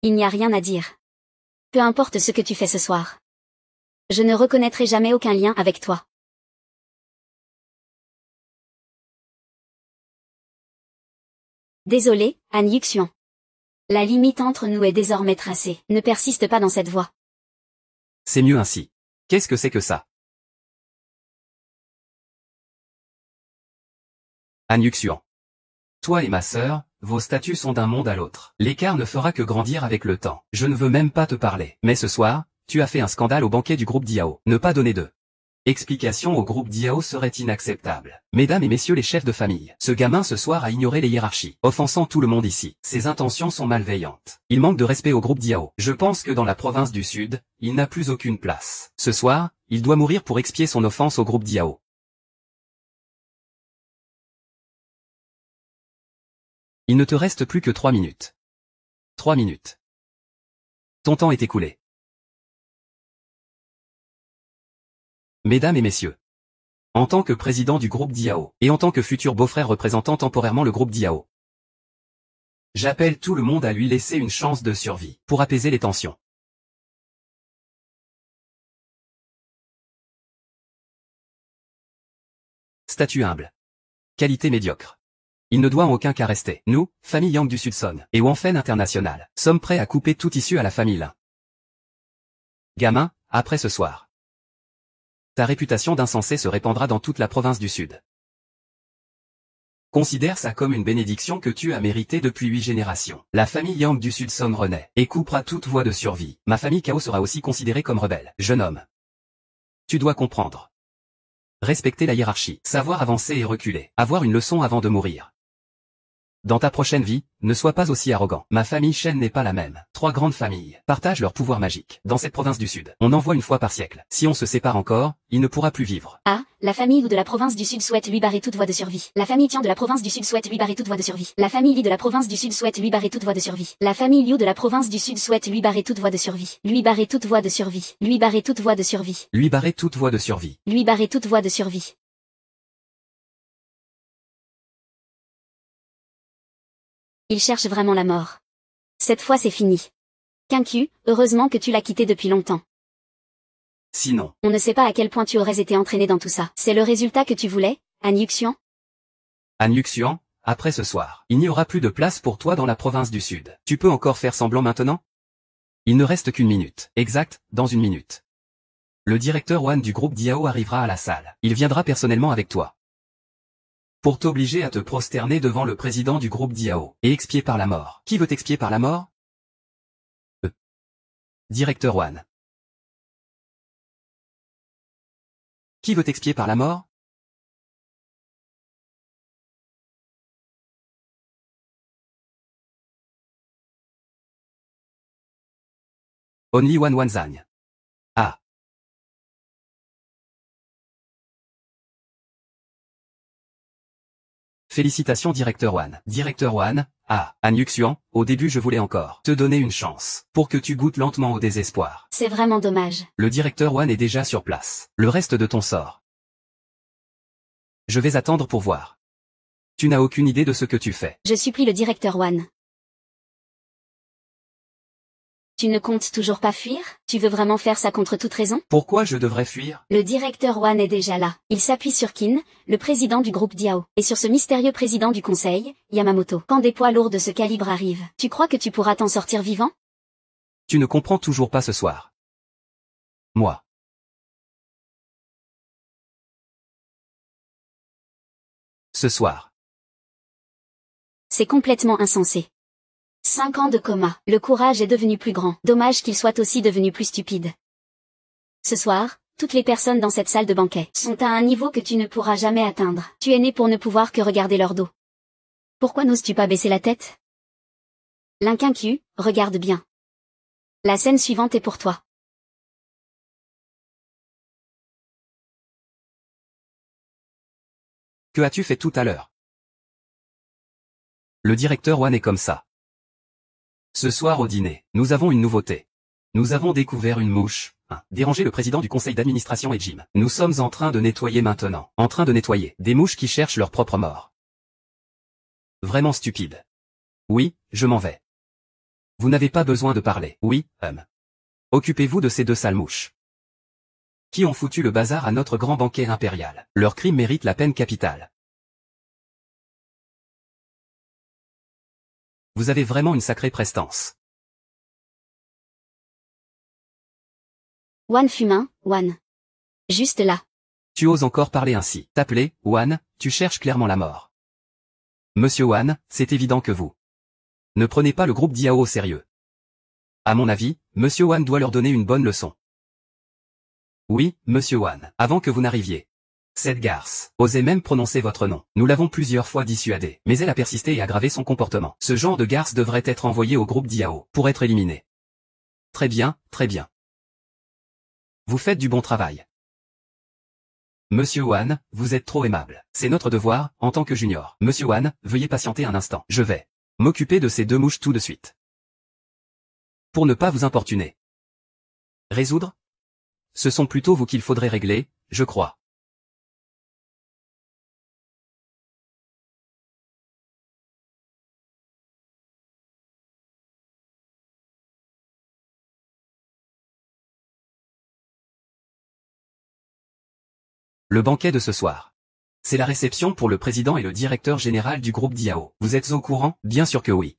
Il n'y a rien à dire. Peu importe ce que tu fais ce soir. Je ne reconnaîtrai jamais aucun lien avec toi. Désolé, Han Yuxian. La limite entre nous est désormais tracée. Ne persiste pas dans cette voie. C'est mieux ainsi. Qu'est-ce que c'est que ça? Han Yuxian. Toi et ma sœur, vos statuts sont d'un monde à l'autre. L'écart ne fera que grandir avec le temps. Je ne veux même pas te parler. Mais ce soir, tu as fait un scandale au banquet du groupe Diao. Ne pas donner de explication au groupe Diao serait inacceptable. Mesdames et messieurs les chefs de famille, ce gamin ce soir a ignoré les hiérarchies, offensant tout le monde ici. Ses intentions sont malveillantes. Il manque de respect au groupe Diao. Je pense que dans la province du Sud, il n'a plus aucune place. Ce soir, il doit mourir pour expier son offense au groupe Diao. Il ne te reste plus que 3 minutes. 3 minutes. Ton temps est écoulé. Mesdames et messieurs, en tant que président du groupe Diao, et en tant que futur beau-frère représentant temporairement le groupe Diao, j'appelle tout le monde à lui laisser une chance de survie, pour apaiser les tensions. Statut humble. Qualité médiocre. Il ne doit en aucun cas rester. Nous, famille Yang du Sud-Song, et Wanfen International, sommes prêts à couper toute issue à la famille Lin. Gamin, après ce soir. Ta réputation d'insensé se répandra dans toute la province du Sud. Considère ça comme une bénédiction que tu as méritée depuis 8 générations. La famille Yang du Sud-Song renaît, et coupera toute voie de survie. Ma famille Kao sera aussi considérée comme rebelle. Jeune homme. Tu dois comprendre. Respecter la hiérarchie, savoir avancer et reculer, avoir une leçon avant de mourir. Dans ta prochaine vie, ne sois pas aussi arrogant. Ma famille Shen n'est pas la même. 3 grandes familles partagent leur pouvoir magique. Dans cette province du Sud, on en voit une fois par siècle. Si on se sépare encore, il ne pourra plus vivre. Ah, la famille Wu de la province du Sud souhaite lui barrer toute voie de survie. La famille Tian de la province du Sud souhaite lui barrer toute voie de survie. La famille Li de la province du Sud souhaite lui barrer toute voie de survie. La famille Liu de la province du Sud souhaite lui barrer toute voie de survie. Lui barrer toute voie de survie. Lui barrer toute voie de survie. Lui barrer toute voie de survie. Lui barrer toute voie de survie. Il cherche vraiment la mort. Cette fois c'est fini. Quincu, heureusement que tu l'as quitté depuis longtemps. Sinon, On ne sait pas à quel point tu aurais été entraîné dans tout ça. C'est le résultat que tu voulais, Han Yuxian? Han Yuxian, après ce soir, il n'y aura plus de place pour toi dans la province du Sud. Tu peux encore faire semblant maintenant? Il ne reste qu'une minute. Exact, dans une minute. Le directeur Wan du groupe Diao arrivera à la salle. Il viendra personnellement avec toi. Pour t'obliger à te prosterner devant le président du groupe Diao, et expier par la mort. Qui veut expier par la mort? Directeur Wan. Qui veut expier par la mort? Only One Wanzang. Ah. Félicitations directeur Wan. Directeur Wan, ah, Han Yuxian, au début je voulais encore te donner une chance, pour que tu goûtes lentement au désespoir. C'est vraiment dommage. Le directeur Wan est déjà sur place. Le reste de ton sort. Je vais attendre pour voir. Tu n'as aucune idée de ce que tu fais. Je supplie le directeur Wan. Tu ne comptes toujours pas fuir? Tu veux vraiment faire ça contre toute raison? Pourquoi je devrais fuir? Le directeur Wan est déjà là. Il s'appuie sur Qin, le président du groupe Diao, et sur ce mystérieux président du conseil, Yamamoto. Quand des poids lourds de ce calibre arrivent, tu crois que tu pourras t'en sortir vivant? Tu ne comprends toujours pas ce soir. Moi. Ce soir. C'est complètement insensé. 5 ans de coma. Le courage est devenu plus grand. Dommage qu'il soit aussi devenu plus stupide. Ce soir, toutes les personnes dans cette salle de banquet sont à un niveau que tu ne pourras jamais atteindre. Tu es né pour ne pouvoir que regarder leur dos. Pourquoi n'oses-tu pas baisser la tête? L'Inquincu, regarde bien. La scène suivante est pour toi. Que as-tu fait tout à l'heure? Le directeur Wan est comme ça. Ce soir au dîner, nous avons une nouveauté. Nous avons découvert une mouche. Déranger le président du conseil d'administration et Jim. Nous sommes en train de nettoyer maintenant. En train de nettoyer. Des mouches qui cherchent leur propre mort. Vraiment stupide. Oui, je m'en vais. Vous n'avez pas besoin de parler. Oui, Occupez-vous de ces 2 sales mouches. Qui ont foutu le bazar à notre grand banquet impérial. Leur crime mérite la peine capitale. Vous avez vraiment une sacrée prestance. Wan Fumin, Wan. Juste là. Tu oses encore parler ainsi. T'appeler, Wan, tu cherches clairement la mort. Monsieur Wan, c'est évident que vous ne prenez pas le groupe Diao au sérieux. À mon avis, Monsieur Wan doit leur donner une bonne leçon. Oui, Monsieur Wan, avant que vous n'arriviez. Cette garce osait même prononcer votre nom. Nous l'avons plusieurs fois dissuadée, mais elle a persisté et aggravé son comportement. Ce genre de garce devrait être envoyé au groupe Diao, pour être éliminé. Très bien, très bien. Vous faites du bon travail. Monsieur Wan, vous êtes trop aimable. C'est notre devoir, en tant que junior. Monsieur Wan, veuillez patienter un instant. Je vais m'occuper de ces 2 mouches tout de suite. Pour ne pas vous importuner. Résoudre? Ce sont plutôt vous qu'il faudrait régler, je crois. Le banquet de ce soir. c'est la réception pour le président et le directeur général du groupe Diao. Vous êtes au courant? Bien sûr que oui.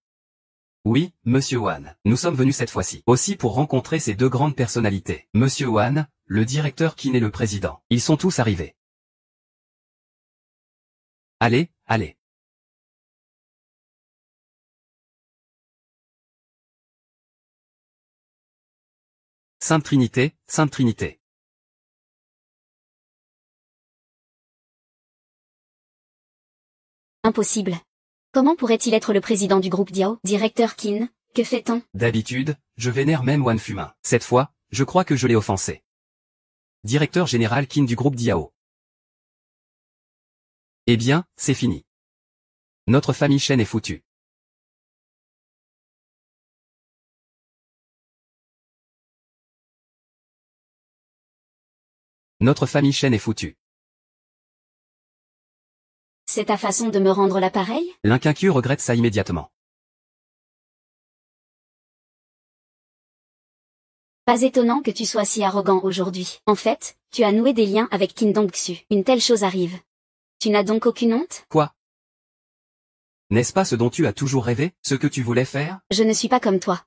Oui, Monsieur Wan. Nous sommes venus cette fois-ci aussi pour rencontrer ces deux grandes personnalités. Monsieur Wan, le directeur Qin et le président. Ils sont tous arrivés. Allez, allez. Sainte Trinité, Sainte Trinité. Impossible. Comment pourrait-il être le président du groupe Diao? Directeur Qin, que fait-on? D'habitude, je vénère même Wan Fumin. Cette fois, je crois que je l'ai offensé. Directeur général Qin du groupe Diao. Eh bien, c'est fini. Notre famille Shen est foutue. Notre famille Shen est foutue. C'est ta façon de me rendre l'appareil? L'inquincu regrette ça immédiatement. Pas étonnant que tu sois si arrogant aujourd'hui. En fait, tu as noué des liens avec Qin Dongxu. Une telle chose arrive. Tu n'as donc aucune honte? Quoi? N'est-ce pas ce dont tu as toujours rêvé, ce que tu voulais faire? Je ne suis pas comme toi.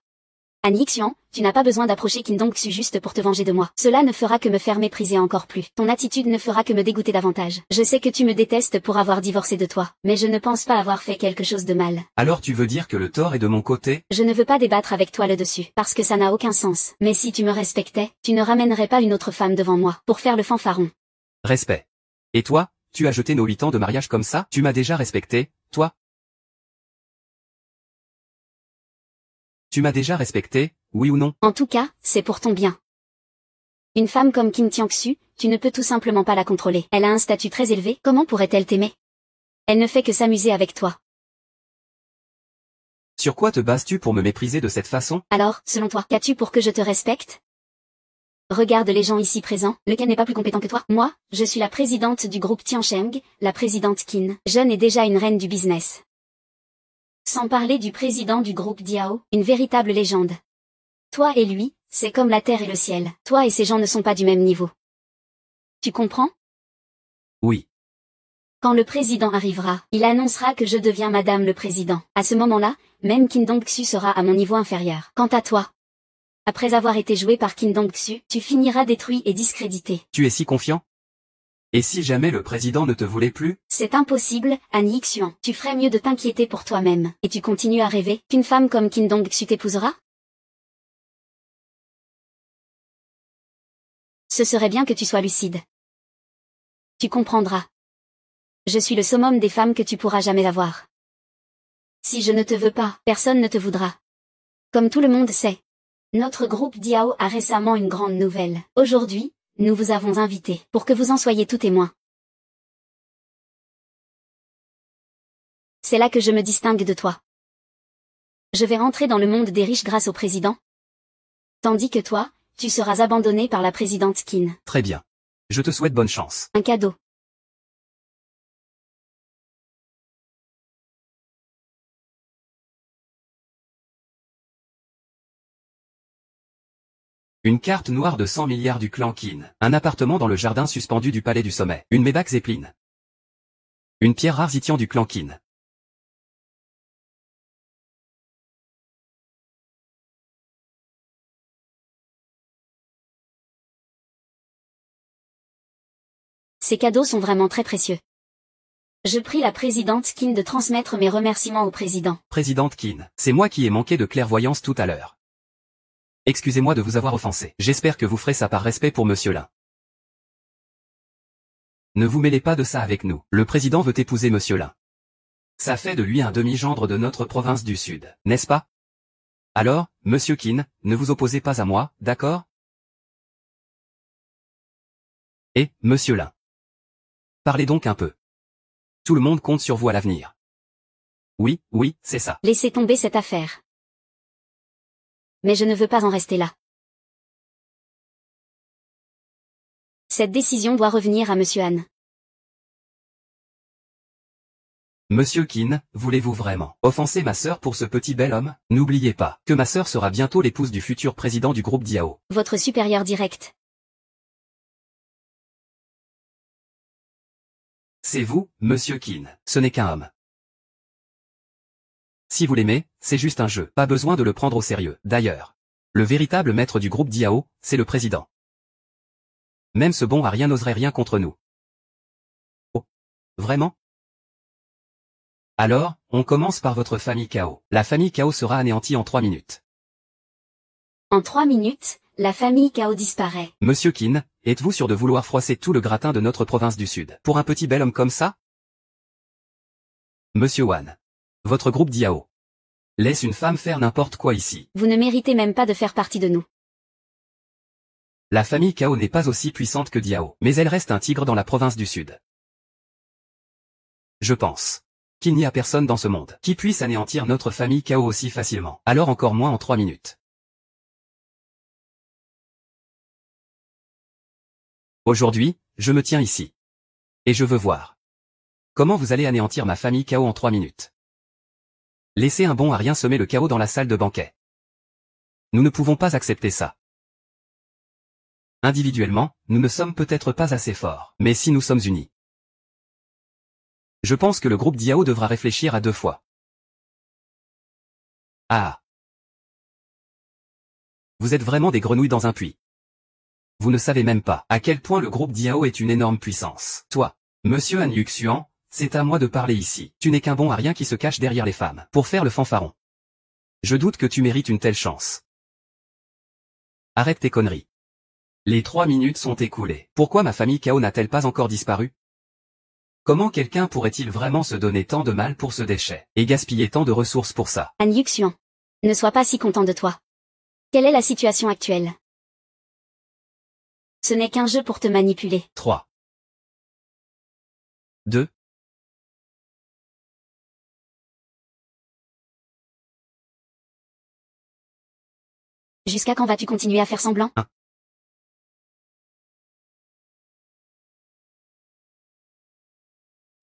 Han Yixian, tu n'as pas besoin d'approcher Qin Dongxu juste pour te venger de moi. Cela ne fera que me faire mépriser encore plus. Ton attitude ne fera que me dégoûter davantage. Je sais que tu me détestes pour avoir divorcé de toi, mais je ne pense pas avoir fait quelque chose de mal. Alors tu veux dire que le tort est de mon côté? Je ne veux pas débattre avec toi là-dessus, parce que ça n'a aucun sens. Mais si tu me respectais, tu ne ramènerais pas une autre femme devant moi, pour faire le fanfaron. Respect. Et toi, tu as jeté nos 8 ans de mariage comme ça? Tu m'as déjà respecté, toi? Tu m'as déjà respecté, oui ou non? En tout cas, c'est pour ton bien. Une femme comme Qin Tiangxu, tu ne peux tout simplement pas la contrôler. Elle a un statut très élevé, comment pourrait-elle t'aimer? Elle ne fait que s'amuser avec toi. Sur quoi te bases-tu pour me mépriser de cette façon? Alors, selon toi, qu'as-tu pour que je te respecte? Regarde les gens ici présents, lequel n'est pas plus compétent que toi? Moi, je suis la présidente du groupe Tiansheng, la présidente Qin, jeune et déjà une reine du business. Sans parler du président du groupe Diao, une véritable légende. Toi et lui, c'est comme la terre et le ciel. Toi et ces gens ne sont pas du même niveau. Tu comprends? Oui. Quand le président arrivera, il annoncera que je deviens Madame le Président. À ce moment-là, même Qin Dongxu sera à mon niveau inférieur. Quant à toi, après avoir été joué par Qin Dongxu, tu finiras détruit et discrédité. Tu es si confiant? Et si jamais le président ne te voulait plus? C'est impossible, Han Yixian. Tu ferais mieux de t'inquiéter pour toi-même. Et tu continues à rêver qu'une femme comme Qin Dongxu t'épousera? Ce serait bien que tu sois lucide. Tu comprendras. Je suis le summum des femmes que tu pourras jamais avoir. Si je ne te veux pas, personne ne te voudra. Comme tout le monde sait, notre groupe Diao a récemment une grande nouvelle. Aujourd'hui, nous vous avons invités pour que vous en soyez tout témoins. C'est là que je me distingue de toi. Je vais rentrer dans le monde des riches grâce au président. Tandis que toi, tu seras abandonné par la présidente Qin. Très bien. Je te souhaite bonne chance. Un cadeau. Une carte noire de 100 milliards du clan Qin. Un appartement dans le jardin suspendu du palais du sommet. Une Maybach Zeppelin. Une pierre rare Zitian du clan Qin. Ces cadeaux sont vraiment très précieux. Je prie la présidente Qin de transmettre mes remerciements au président. Présidente Qin, c'est moi qui ai manqué de clairvoyance tout à l'heure. Excusez-moi de vous avoir offensé. J'espère que vous ferez ça par respect pour Monsieur Lin. Ne vous mêlez pas de ça avec nous. Le président veut épouser Monsieur Lin. Ça fait de lui un demi-gendre de notre province du Sud, n'est-ce pas? Alors, Monsieur Qin, ne vous opposez pas à moi, d'accord? Et, Monsieur Lin. Parlez donc un peu. Tout le monde compte sur vous à l'avenir. Oui, oui, c'est ça. Laissez tomber cette affaire. Mais je ne veux pas en rester là. Cette décision doit revenir à Monsieur Han. Monsieur Qin, voulez-vous vraiment offenser ma sœur pour ce petit bel homme? N'oubliez pas que ma sœur sera bientôt l'épouse du futur président du groupe Diao. Votre supérieur direct. c'est vous, Monsieur Qin. Ce n'est qu'un homme. Si vous l'aimez, c'est juste un jeu. Pas besoin de le prendre au sérieux. D'ailleurs, le véritable maître du groupe Diao, c'est le président. Même ce bon à rien n'oserait rien contre nous. Oh. Vraiment? Alors, on commence par votre famille Cao. La famille Cao sera anéantie en 3 minutes. En 3 minutes, la famille Cao disparaît. Monsieur Qin, êtes-vous sûr de vouloir froisser tout le gratin de notre province du Sud pour un petit bel homme comme ça? Monsieur Wan. Votre groupe Diao. Laisse une femme faire n'importe quoi ici. Vous ne méritez même pas de faire partie de nous. La famille Cao n'est pas aussi puissante que Diao, mais elle reste un tigre dans la province du Sud. Je pense qu'il n'y a personne dans ce monde qui puisse anéantir notre famille Cao aussi facilement. Alors encore moins en 3 minutes. Aujourd'hui, je me tiens ici. Et je veux voir comment vous allez anéantir ma famille Cao en 3 minutes. Laissez un bon à rien semer le chaos dans la salle de banquet. Nous ne pouvons pas accepter ça. Individuellement, nous ne sommes peut-être pas assez forts, mais si nous sommes unis, je pense que le groupe Diao devra réfléchir à 2 fois. Ah. Vous êtes vraiment des grenouilles dans un puits. Vous ne savez même pas à quel point le groupe Diao est une énorme puissance. Toi, Monsieur Han Yuxian, c'est à moi de parler ici. Tu n'es qu'un bon à rien qui se cache derrière les femmes pour faire le fanfaron. Je doute que tu mérites une telle chance. Arrête tes conneries. Les 3 minutes sont écoulées. Pourquoi ma famille Cao n'a-t-elle pas encore disparu? Comment quelqu'un pourrait-il vraiment se donner tant de mal pour ce déchet, et gaspiller tant de ressources pour ça? Han Yuxian. Ne sois pas si content de toi. Quelle est la situation actuelle? Ce n'est qu'un jeu pour te manipuler. 3. 2. Jusqu'à quand vas-tu continuer à faire semblant? 1.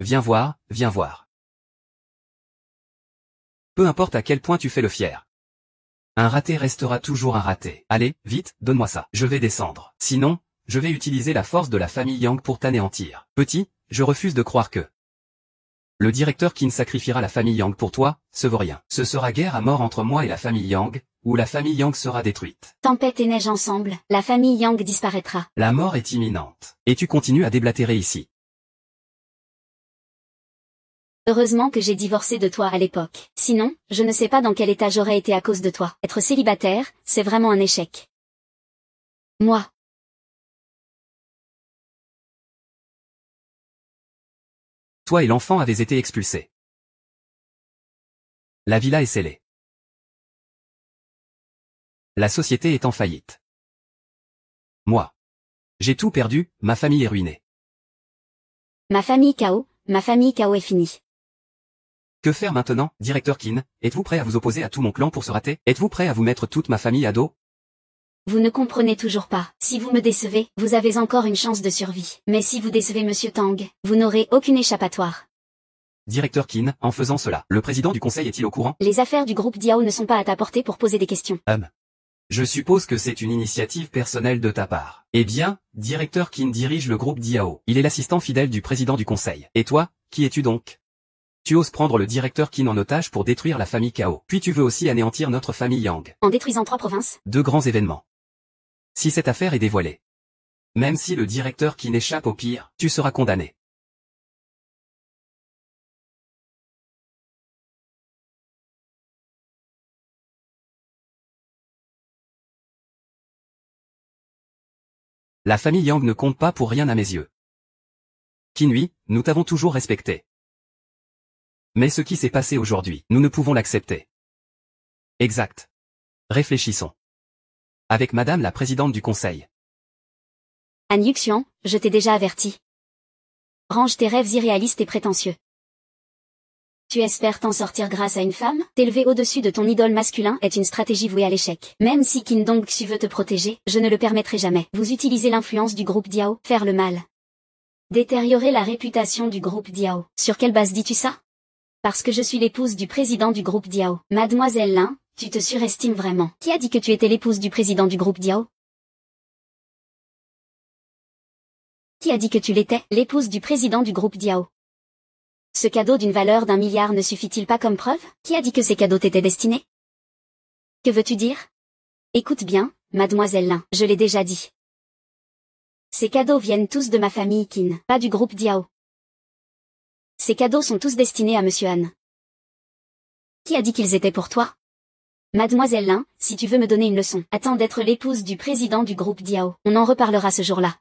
Viens voir, viens voir. Peu importe à quel point tu fais le fier. Un raté restera toujours un raté. Allez, vite, donne-moi ça. Je vais descendre. Sinon, je vais utiliser la force de la famille Yang pour t'anéantir. Petit, je refuse de croire que le directeur Qin sacrifiera la famille Yang pour toi, ce vaut rien. Ce sera guerre à mort entre moi et la famille Yang, ou la famille Yang sera détruite. Tempête et neige ensemble, la famille Yang disparaîtra. La mort est imminente. Et tu continues à déblatérer ici. Heureusement que j'ai divorcé de toi à l'époque. Sinon, je ne sais pas dans quel état j'aurais été à cause de toi. Être célibataire, c'est vraiment un échec. Moi. Toi et l'enfant avez été expulsés. La villa est scellée. La société est en faillite. Moi. J'ai tout perdu, ma famille est ruinée. Ma famille Cao est finie. Que faire maintenant, directeur Qin? Êtes-vous prêt à vous opposer à tout mon clan pour se rater? Êtes-vous prêt à vous mettre toute ma famille à dos? Vous ne comprenez toujours pas. Si vous me décevez, vous avez encore une chance de survie. Mais si vous décevez Monsieur Tang, vous n'aurez aucune échappatoire. Directeur Qin, en faisant cela, le président du conseil est-il au courant? Les affaires du groupe Diao ne sont pas à ta portée pour poser des questions. Je suppose que c'est une initiative personnelle de ta part. Eh bien, directeur Qin dirige le groupe Diao. Il est l'assistant fidèle du président du conseil. Et toi, qui es-tu donc? Tu oses prendre le directeur Qin en otage pour détruire la famille Cao. Puis tu veux aussi anéantir notre famille Yang. En détruisant 3 provinces? 2 grands événements. Si cette affaire est dévoilée, même si le directeur Qin échappe au pire, tu seras condamné. La famille Yang ne compte pas pour rien à mes yeux. Qin, oui, nous t'avons toujours respecté. Mais ce qui s'est passé aujourd'hui, nous ne pouvons l'accepter. Exact. Réfléchissons. Avec madame la présidente du conseil. Han Yuxian, je t'ai déjà averti. Range tes rêves irréalistes et prétentieux. Tu espères t'en sortir grâce à une femme? T'élever au-dessus de ton idole masculin est une stratégie vouée à l'échec. Même si Qin Dongxu veut te protéger, je ne le permettrai jamais. Vous utilisez l'influence du groupe Diao, faire le mal. Détériorer la réputation du groupe Diao. Sur quelle base dis-tu ça? Parce que je suis l'épouse du président du groupe Diao. Mademoiselle Lin, tu te surestimes vraiment. Qui a dit que tu étais l'épouse du président du groupe Diao? Qui a dit que tu l'étais, l'épouse du président du groupe Diao? Ce cadeau d'une valeur d'1 milliard ne suffit-il pas comme preuve? Qui a dit que ces cadeaux t'étaient destinés? Que veux-tu dire? Écoute bien, mademoiselle Lin, je l'ai déjà dit. Ces cadeaux viennent tous de ma famille Qin, pas du groupe Diao. Ces cadeaux sont tous destinés à Monsieur Han. Qui a dit qu'ils étaient pour toi? Mademoiselle Lin, si tu veux me donner une leçon, attends d'être l'épouse du président du groupe Diao. On en reparlera ce jour-là.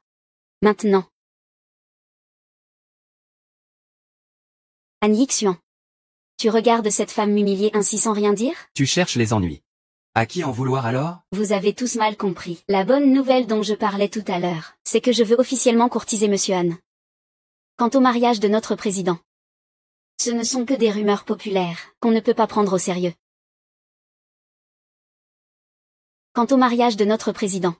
Maintenant. Han Yixuan. Tu regardes cette femme m'humilier ainsi sans rien dire? Tu cherches les ennuis. À qui en vouloir alors? Vous avez tous mal compris. La bonne nouvelle dont je parlais tout à l'heure, c'est que je veux officiellement courtiser Monsieur Han. Quant au mariage de notre président, ce ne sont que des rumeurs populaires, qu'on ne peut pas prendre au sérieux. Quant au mariage de notre président,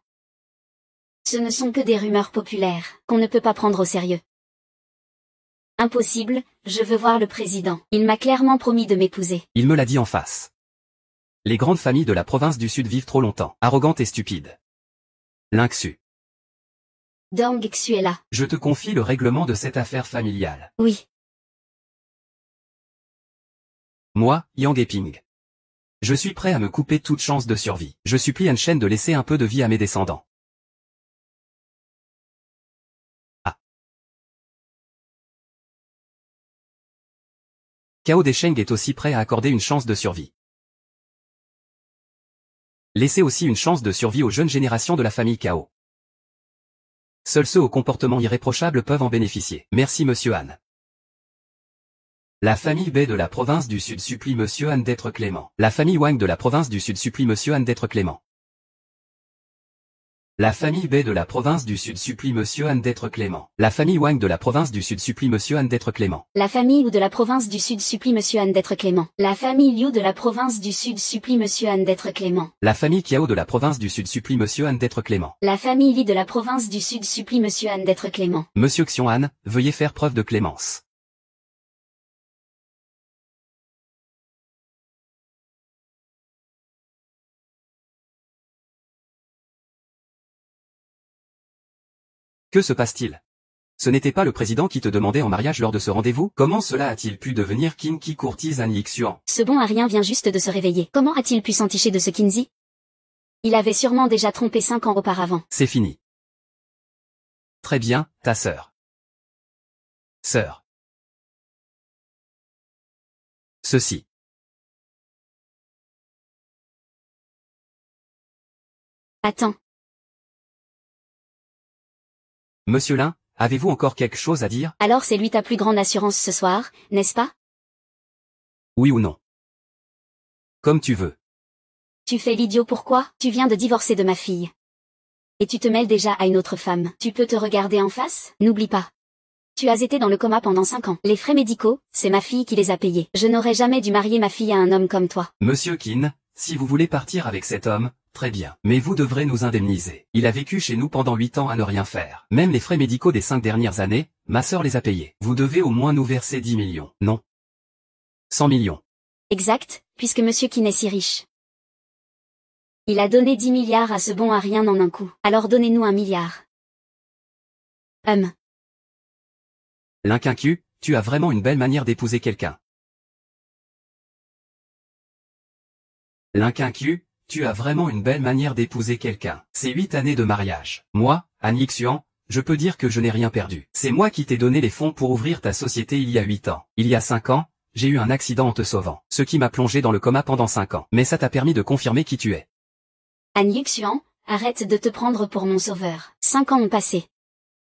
ce ne sont que des rumeurs populaires, qu'on ne peut pas prendre au sérieux. Impossible, je veux voir le président. Il m'a clairement promis de m'épouser. Il me l'a dit en face. Les grandes familles de la province du Sud vivent trop longtemps, arrogantes et stupides. Lin-Xu. Dong Xu est là. Je te confie le règlement de cette affaire familiale. Oui. Moi, Yang Eping. Je suis prêt à me couper toute chance de survie. Je supplie Han Shen de laisser un peu de vie à mes descendants. Ah. Cao Desheng est aussi prêt à accorder une chance de survie. Laissez aussi une chance de survie aux jeunes générations de la famille Cao. Seuls ceux au comportement irréprochable peuvent en bénéficier. Merci Monsieur Han. La famille Bei de la province du Sud supplie Monsieur Han d'être clément. La famille Wang de la province du Sud supplie Monsieur Han d'être clément. La famille Bei de la province du Sud supplie Monsieur Han d'être clément. La famille Wang de la province du Sud supplie Monsieur Han d'être clément. La famille Wu de la province du Sud supplie Monsieur Han d'être clément. La famille Liu de la province du Sud supplie Monsieur Han d'être clément. La famille Kiao de la province du Sud supplie Monsieur Han d'être clément. La famille Li de la province du Sud supplie Monsieur Han d'être clément. Monsieur Xiong Han, veuillez faire preuve de clémence. Que se passe-t-il? Ce n'était pas le président qui te demandait en mariage lors de ce rendez-vous? Comment cela a-t-il pu devenir Qin qui courtise Han Yixuan? Ce bon à rien vient juste de se réveiller. Comment a-t-il pu s'enticher de ce Qinzi? Il avait sûrement déjà trompé 5 ans auparavant. C'est fini. Très bien, ta sœur. Sœur. Ceci. Attends. Monsieur Lin, avez-vous encore quelque chose à dire? Alors c'est lui ta plus grande assurance ce soir, n'est-ce pas? Oui ou non? Comme tu veux. Tu fais l'idiot pourquoi? Tu viens de divorcer de ma fille. Et tu te mêles déjà à une autre femme. Tu peux te regarder en face? N'oublie pas. Tu as été dans le coma pendant 5 ans. Les frais médicaux, c'est ma fille qui les a payés. Je n'aurais jamais dû marier ma fille à un homme comme toi. Monsieur Qin, si vous voulez partir avec cet homme, très bien. Mais vous devrez nous indemniser. Il a vécu chez nous pendant 8 ans à ne rien faire. Même les frais médicaux des 5 dernières années, ma sœur les a payés. Vous devez au moins nous verser 10 millions. Non. 100 millions. Exact, puisque monsieur Qin est si riche. Il a donné 10 milliards à ce bon à rien en un coup. Alors donnez-nous 1 milliard. L'Inquincu, tu as vraiment une belle manière d'épouser quelqu'un. L'Inquincu, tu as vraiment une belle manière d'épouser quelqu'un. C'est 8 années de mariage. Moi, Han Yixuan, je peux dire que je n'ai rien perdu. C'est moi qui t'ai donné les fonds pour ouvrir ta société il y a 8 ans. Il y a 5 ans, j'ai eu un accident en te sauvant. Ce qui m'a plongé dans le coma pendant 5 ans. Mais ça t'a permis de confirmer qui tu es. Han Yixuan, arrête de te prendre pour mon sauveur. 5 ans ont passé.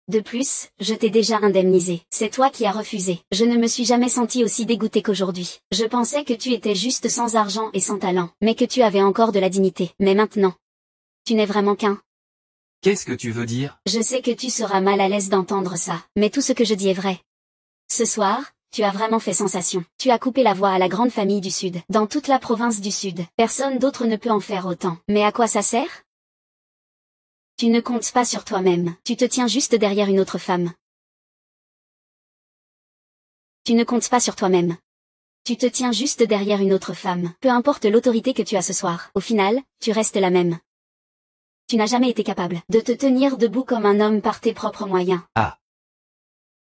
De plus, je t'ai déjà indemnisé. C'est toi qui as refusé. Je ne me suis jamais senti aussi dégoûté qu'aujourd'hui. Je pensais que tu étais juste sans argent et sans talent, mais que tu avais encore de la dignité. Mais maintenant, tu n'es vraiment qu'un. Qu'est-ce que tu veux dire? Je sais que tu seras mal à l'aise d'entendre ça, mais tout ce que je dis est vrai. Ce soir, tu as vraiment fait sensation. Tu as coupé la voie à la grande famille du Sud. Dans toute la province du Sud, personne d'autre ne peut en faire autant. Mais à quoi ça sert? Tu ne comptes pas sur toi-même. Tu te tiens juste derrière une autre femme. Tu ne comptes pas sur toi-même. Tu te tiens juste derrière une autre femme. Peu importe l'autorité que tu as ce soir. Au final, tu restes la même. Tu n'as jamais été capable de te tenir debout comme un homme par tes propres moyens. Ah.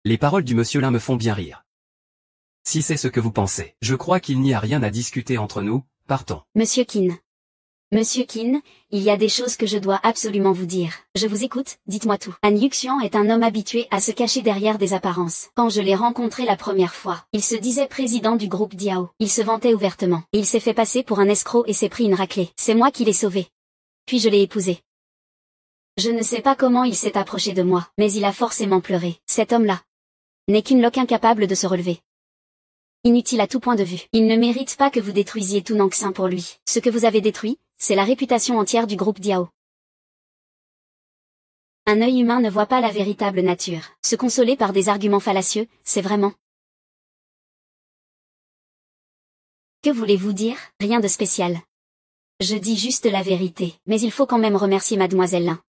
Les paroles du monsieur Lin me font bien rire. Si c'est ce que vous pensez, je crois qu'il n'y a rien à discuter entre nous, partons. Monsieur Keane. Monsieur Keane, il y a des choses que je dois absolument vous dire. Je vous écoute, dites-moi tout. Han Yuxian est un homme habitué à se cacher derrière des apparences. Quand je l'ai rencontré la première fois, il se disait président du groupe Diao. Il se vantait ouvertement. Il s'est fait passer pour un escroc et s'est pris une raclée. C'est moi qui l'ai sauvé. Puis je l'ai épousé. Je ne sais pas comment il s'est approché de moi, mais il a forcément pleuré. Cet homme-là n'est qu'une loque incapable de se relever. Inutile à tout point de vue. Il ne mérite pas que vous détruisiez tout Nanksin pour lui. Ce que vous avez détruit, c'est la réputation entière du groupe Diao. Un œil humain ne voit pas la véritable nature. Se consoler par des arguments fallacieux, c'est vraiment... Que voulez-vous dire? Rien de spécial. Je dis juste la vérité, mais il faut quand même remercier Mademoiselle Lin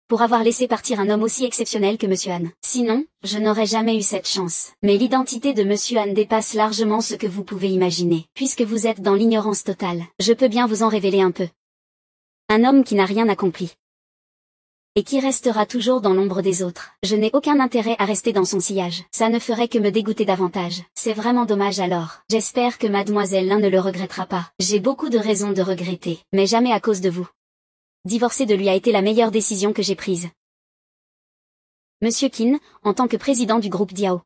pour avoir laissé partir un homme aussi exceptionnel que Monsieur Han. Sinon, je n'aurais jamais eu cette chance. Mais l'identité de Monsieur Han dépasse largement ce que vous pouvez imaginer. Puisque vous êtes dans l'ignorance totale, je peux bien vous en révéler un peu. Un homme qui n'a rien accompli. Et qui restera toujours dans l'ombre des autres. Je n'ai aucun intérêt à rester dans son sillage. Ça ne ferait que me dégoûter davantage. C'est vraiment dommage alors. J'espère que Mademoiselle Lin ne le regrettera pas. J'ai beaucoup de raisons de regretter, mais jamais à cause de vous. Divorcer de lui a été la meilleure décision que j'ai prise. Monsieur Keane, en tant que président du groupe Diao.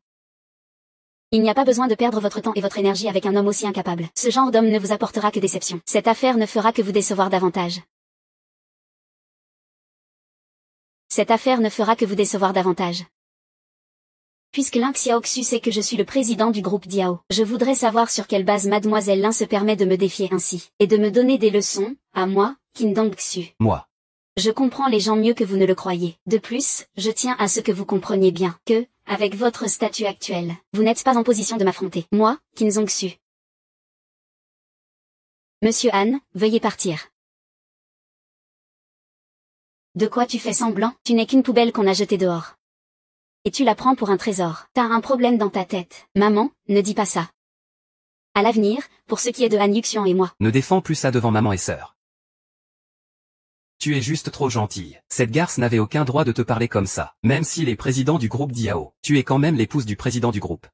Il n'y a pas besoin de perdre votre temps et votre énergie avec un homme aussi incapable. Ce genre d'homme ne vous apportera que déception. Cette affaire ne fera que vous décevoir davantage. Cette affaire ne fera que vous décevoir davantage. Puisque Lin Xiaoxu sait que je suis le président du groupe Diao, je voudrais savoir sur quelle base Mademoiselle Lin se permet de me défier ainsi, et de me donner des leçons, à moi, Qin Dongxu. Moi. Je comprends les gens mieux que vous ne le croyez. De plus, je tiens à ce que vous compreniez bien que, avec votre statut actuel, vous n'êtes pas en position de m'affronter. Moi, Qin Dongxu. Monsieur Han, veuillez partir. De quoi tu fais semblant? Tu n'es qu'une poubelle qu'on a jetée dehors. Et tu la prends pour un trésor. T'as un problème dans ta tête. Maman, ne dis pas ça. À l'avenir, pour ce qui est de Han Yuxian et moi. Ne défends plus ça devant maman et sœur. Tu es juste trop gentille. Cette garce n'avait aucun droit de te parler comme ça. Même s'il est président du groupe Diao, tu es quand même l'épouse du président du groupe.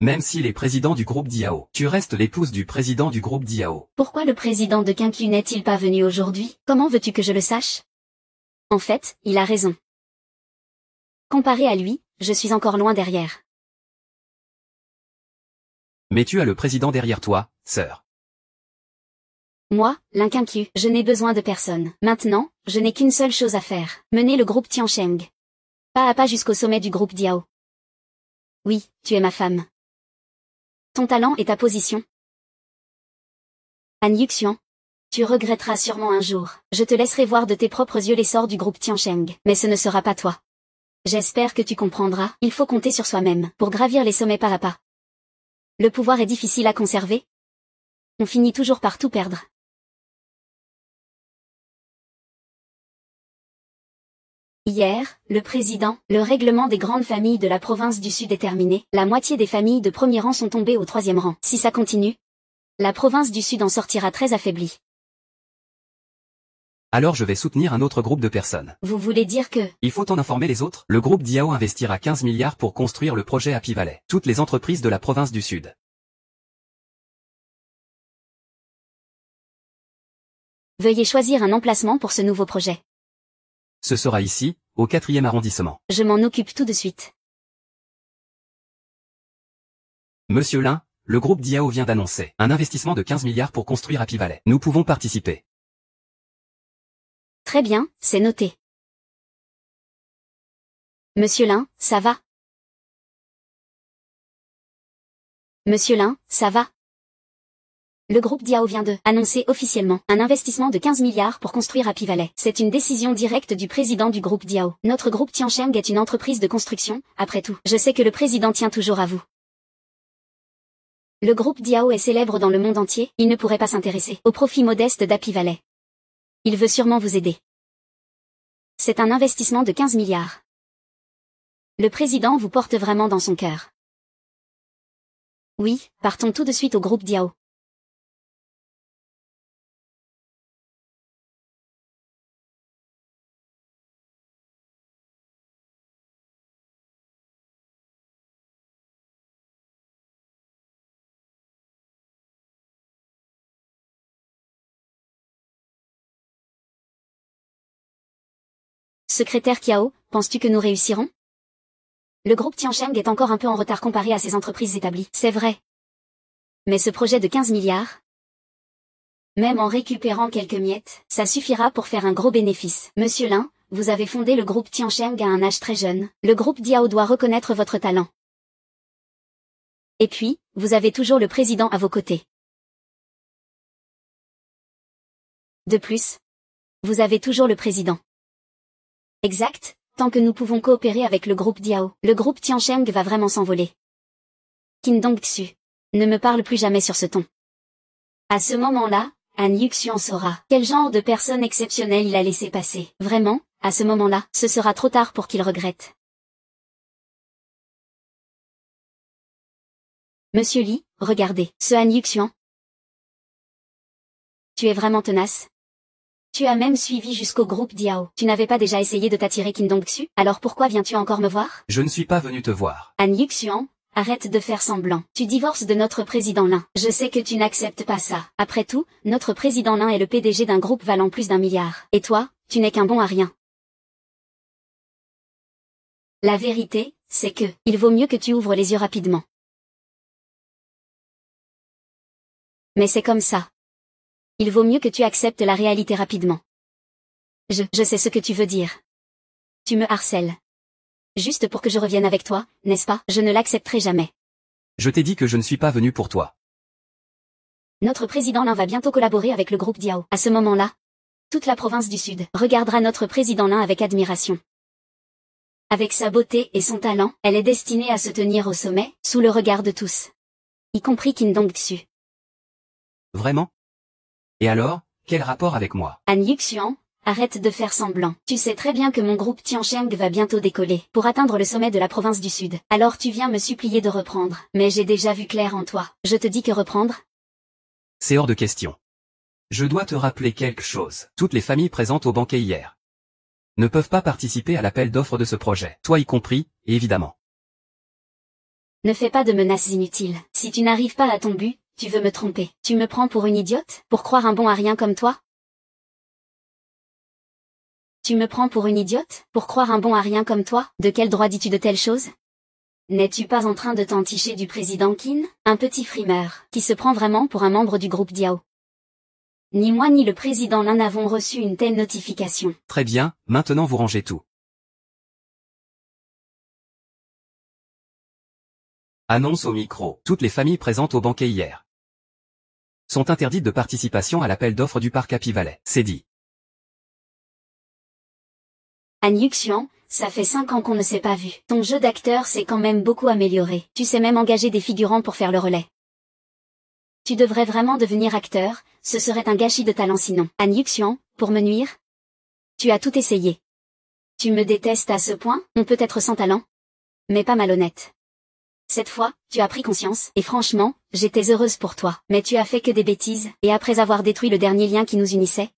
Même s'il est président du groupe Diao, tu restes l'épouse du président du groupe Diao. Pourquoi le président de Qianqiu n'est-il pas venu aujourd'hui? Comment veux-tu que je le sache? En fait, il a raison. Comparé à lui, je suis encore loin derrière. Mais tu as le président derrière toi, sœur. Moi, Lin Qianqiu, je n'ai besoin de personne. Maintenant, je n'ai qu'une seule chose à faire. Mener le groupe Tiansheng. Pas à pas jusqu'au sommet du groupe Diao. Oui, tu es ma femme. Ton talent et ta position. Han Yuxian. Tu regretteras sûrement un jour. Je te laisserai voir de tes propres yeux l'essor du groupe Tiansheng. Mais ce ne sera pas toi. J'espère que tu comprendras. Il faut compter sur soi-même, pour gravir les sommets pas à pas. Le pouvoir est difficile à conserver. On finit toujours par tout perdre. Hier, le président, le règlement des grandes familles de la province du Sud est terminé. La moitié des familles de premier rang sont tombées au troisième rang. Si ça continue, la province du Sud en sortira très affaiblie. Alors je vais soutenir un autre groupe de personnes. Vous voulez dire que... Il faut en informer les autres. Le groupe Diao investira 15 milliards pour construire le projet Happy Valley. Toutes les entreprises de la province du Sud. Veuillez choisir un emplacement pour ce nouveau projet. Ce sera ici, au 4e arrondissement. Je m'en occupe tout de suite. Monsieur Lin, le groupe Diao vient d'annoncer un investissement de 15 milliards pour construire Happy Valley. Nous pouvons participer. Très bien, c'est noté. Monsieur Lin, ça va? Monsieur Lin, ça va? Le groupe Diao vient de annoncer officiellement un investissement de 15 milliards pour construire Happy Valley. C'est une décision directe du président du groupe Diao. Notre groupe Tiansheng est une entreprise de construction, après tout. Je sais que le président tient toujours à vous. Le groupe Diao est célèbre dans le monde entier, il ne pourrait pas s'intéresser au profit modeste d'Happy Valley. Il veut sûrement vous aider. C'est un investissement de 15 milliards. Le président vous porte vraiment dans son cœur. Oui, partons tout de suite au groupe Diao. Secrétaire Kiao, penses-tu que nous réussirons? Le groupe Tiancheng est encore un peu en retard comparé à ses entreprises établies. C'est vrai. Mais ce projet de 15 milliards, même en récupérant quelques miettes, ça suffira pour faire un gros bénéfice. Monsieur Lin, vous avez fondé le groupe Tiancheng à un âge très jeune. Le groupe Diao doit reconnaître votre talent. Et puis, vous avez toujours le président à vos côtés. De plus, vous avez toujours le président. Exact, tant que nous pouvons coopérer avec le groupe Diao, le groupe Tiancheng va vraiment s'envoler. Qin Dongxu, ne me parle plus jamais sur ce ton. À ce moment-là, Han Yuxian saura quel genre de personne exceptionnelle il a laissé passer. Vraiment, à ce moment-là, ce sera trop tard pour qu'il regrette. Monsieur Li, regardez, ce Han Yuxian. Tu es vraiment tenace. Tu as même suivi jusqu'au groupe Diao. Tu n'avais pas déjà essayé de t'attirer Qin Dongxu? Alors pourquoi viens-tu encore me voir? Je ne suis pas venu te voir. Han Yuxian, arrête de faire semblant. Tu divorces de notre président Lin. Je sais que tu n'acceptes pas ça. Après tout, notre président Lin est le PDG d'un groupe valant plus d'1 milliard. Et toi, tu n'es qu'un bon à rien. La vérité, c'est que, il vaut mieux que tu ouvres les yeux rapidement. Mais c'est comme ça. Il vaut mieux que tu acceptes la réalité rapidement. Je sais ce que tu veux dire. Tu me harcèles. Juste pour que je revienne avec toi, n'est-ce pas? Je ne l'accepterai jamais. Je t'ai dit que je ne suis pas venu pour toi. Notre président Lin va bientôt collaborer avec le groupe Diao. À ce moment-là, toute la province du Sud regardera notre président Lin avec admiration. Avec sa beauté et son talent, elle est destinée à se tenir au sommet, sous le regard de tous. Y compris Qin Dongxu. Vraiment? Et alors, quel rapport avec moi? Han Yuxian, arrête de faire semblant. Tu sais très bien que mon groupe Tiancheng va bientôt décoller, pour atteindre le sommet de la province du Sud. Alors tu viens me supplier de reprendre. Mais j'ai déjà vu clair en toi. Je te dis que reprendre? C'est hors de question. Je dois te rappeler quelque chose. Toutes les familles présentes au banquet hier ne peuvent pas participer à l'appel d'offres de ce projet. Toi y compris, évidemment. Ne fais pas de menaces inutiles. Si tu n'arrives pas à ton but, tu veux me tromper. Tu me prends pour une idiote, pour croire un bon à rien comme toi? Tu me prends pour une idiote, pour croire un bon à rien comme toi? De quel droit dis-tu de telles choses? N'es-tu pas en train de t'enticher du président Qin? Un petit frimeur, qui se prend vraiment pour un membre du groupe Diao. Ni moi ni le président Lin n'avons reçu une telle notification. Très bien, maintenant vous rangez tout. Annonce au micro. Toutes les familles présentes au banquet hier sont interdites de participation à l'appel d'offres du parc Happy Valley. C'est dit. Han Yuxian, ça fait 5 ans qu'on ne s'est pas vu. Ton jeu d'acteur s'est quand même beaucoup amélioré. Tu sais même engager des figurants pour faire le relais. Tu devrais vraiment devenir acteur, ce serait un gâchis de talent sinon. Han Yuxian, pour me nuire? Tu as tout essayé. Tu me détestes à ce point? On peut être sans talent, mais pas malhonnête. Cette fois, tu as pris conscience, et franchement, j'étais heureuse pour toi. Mais tu as fait que des bêtises, et après avoir détruit le dernier lien qui nous unissait,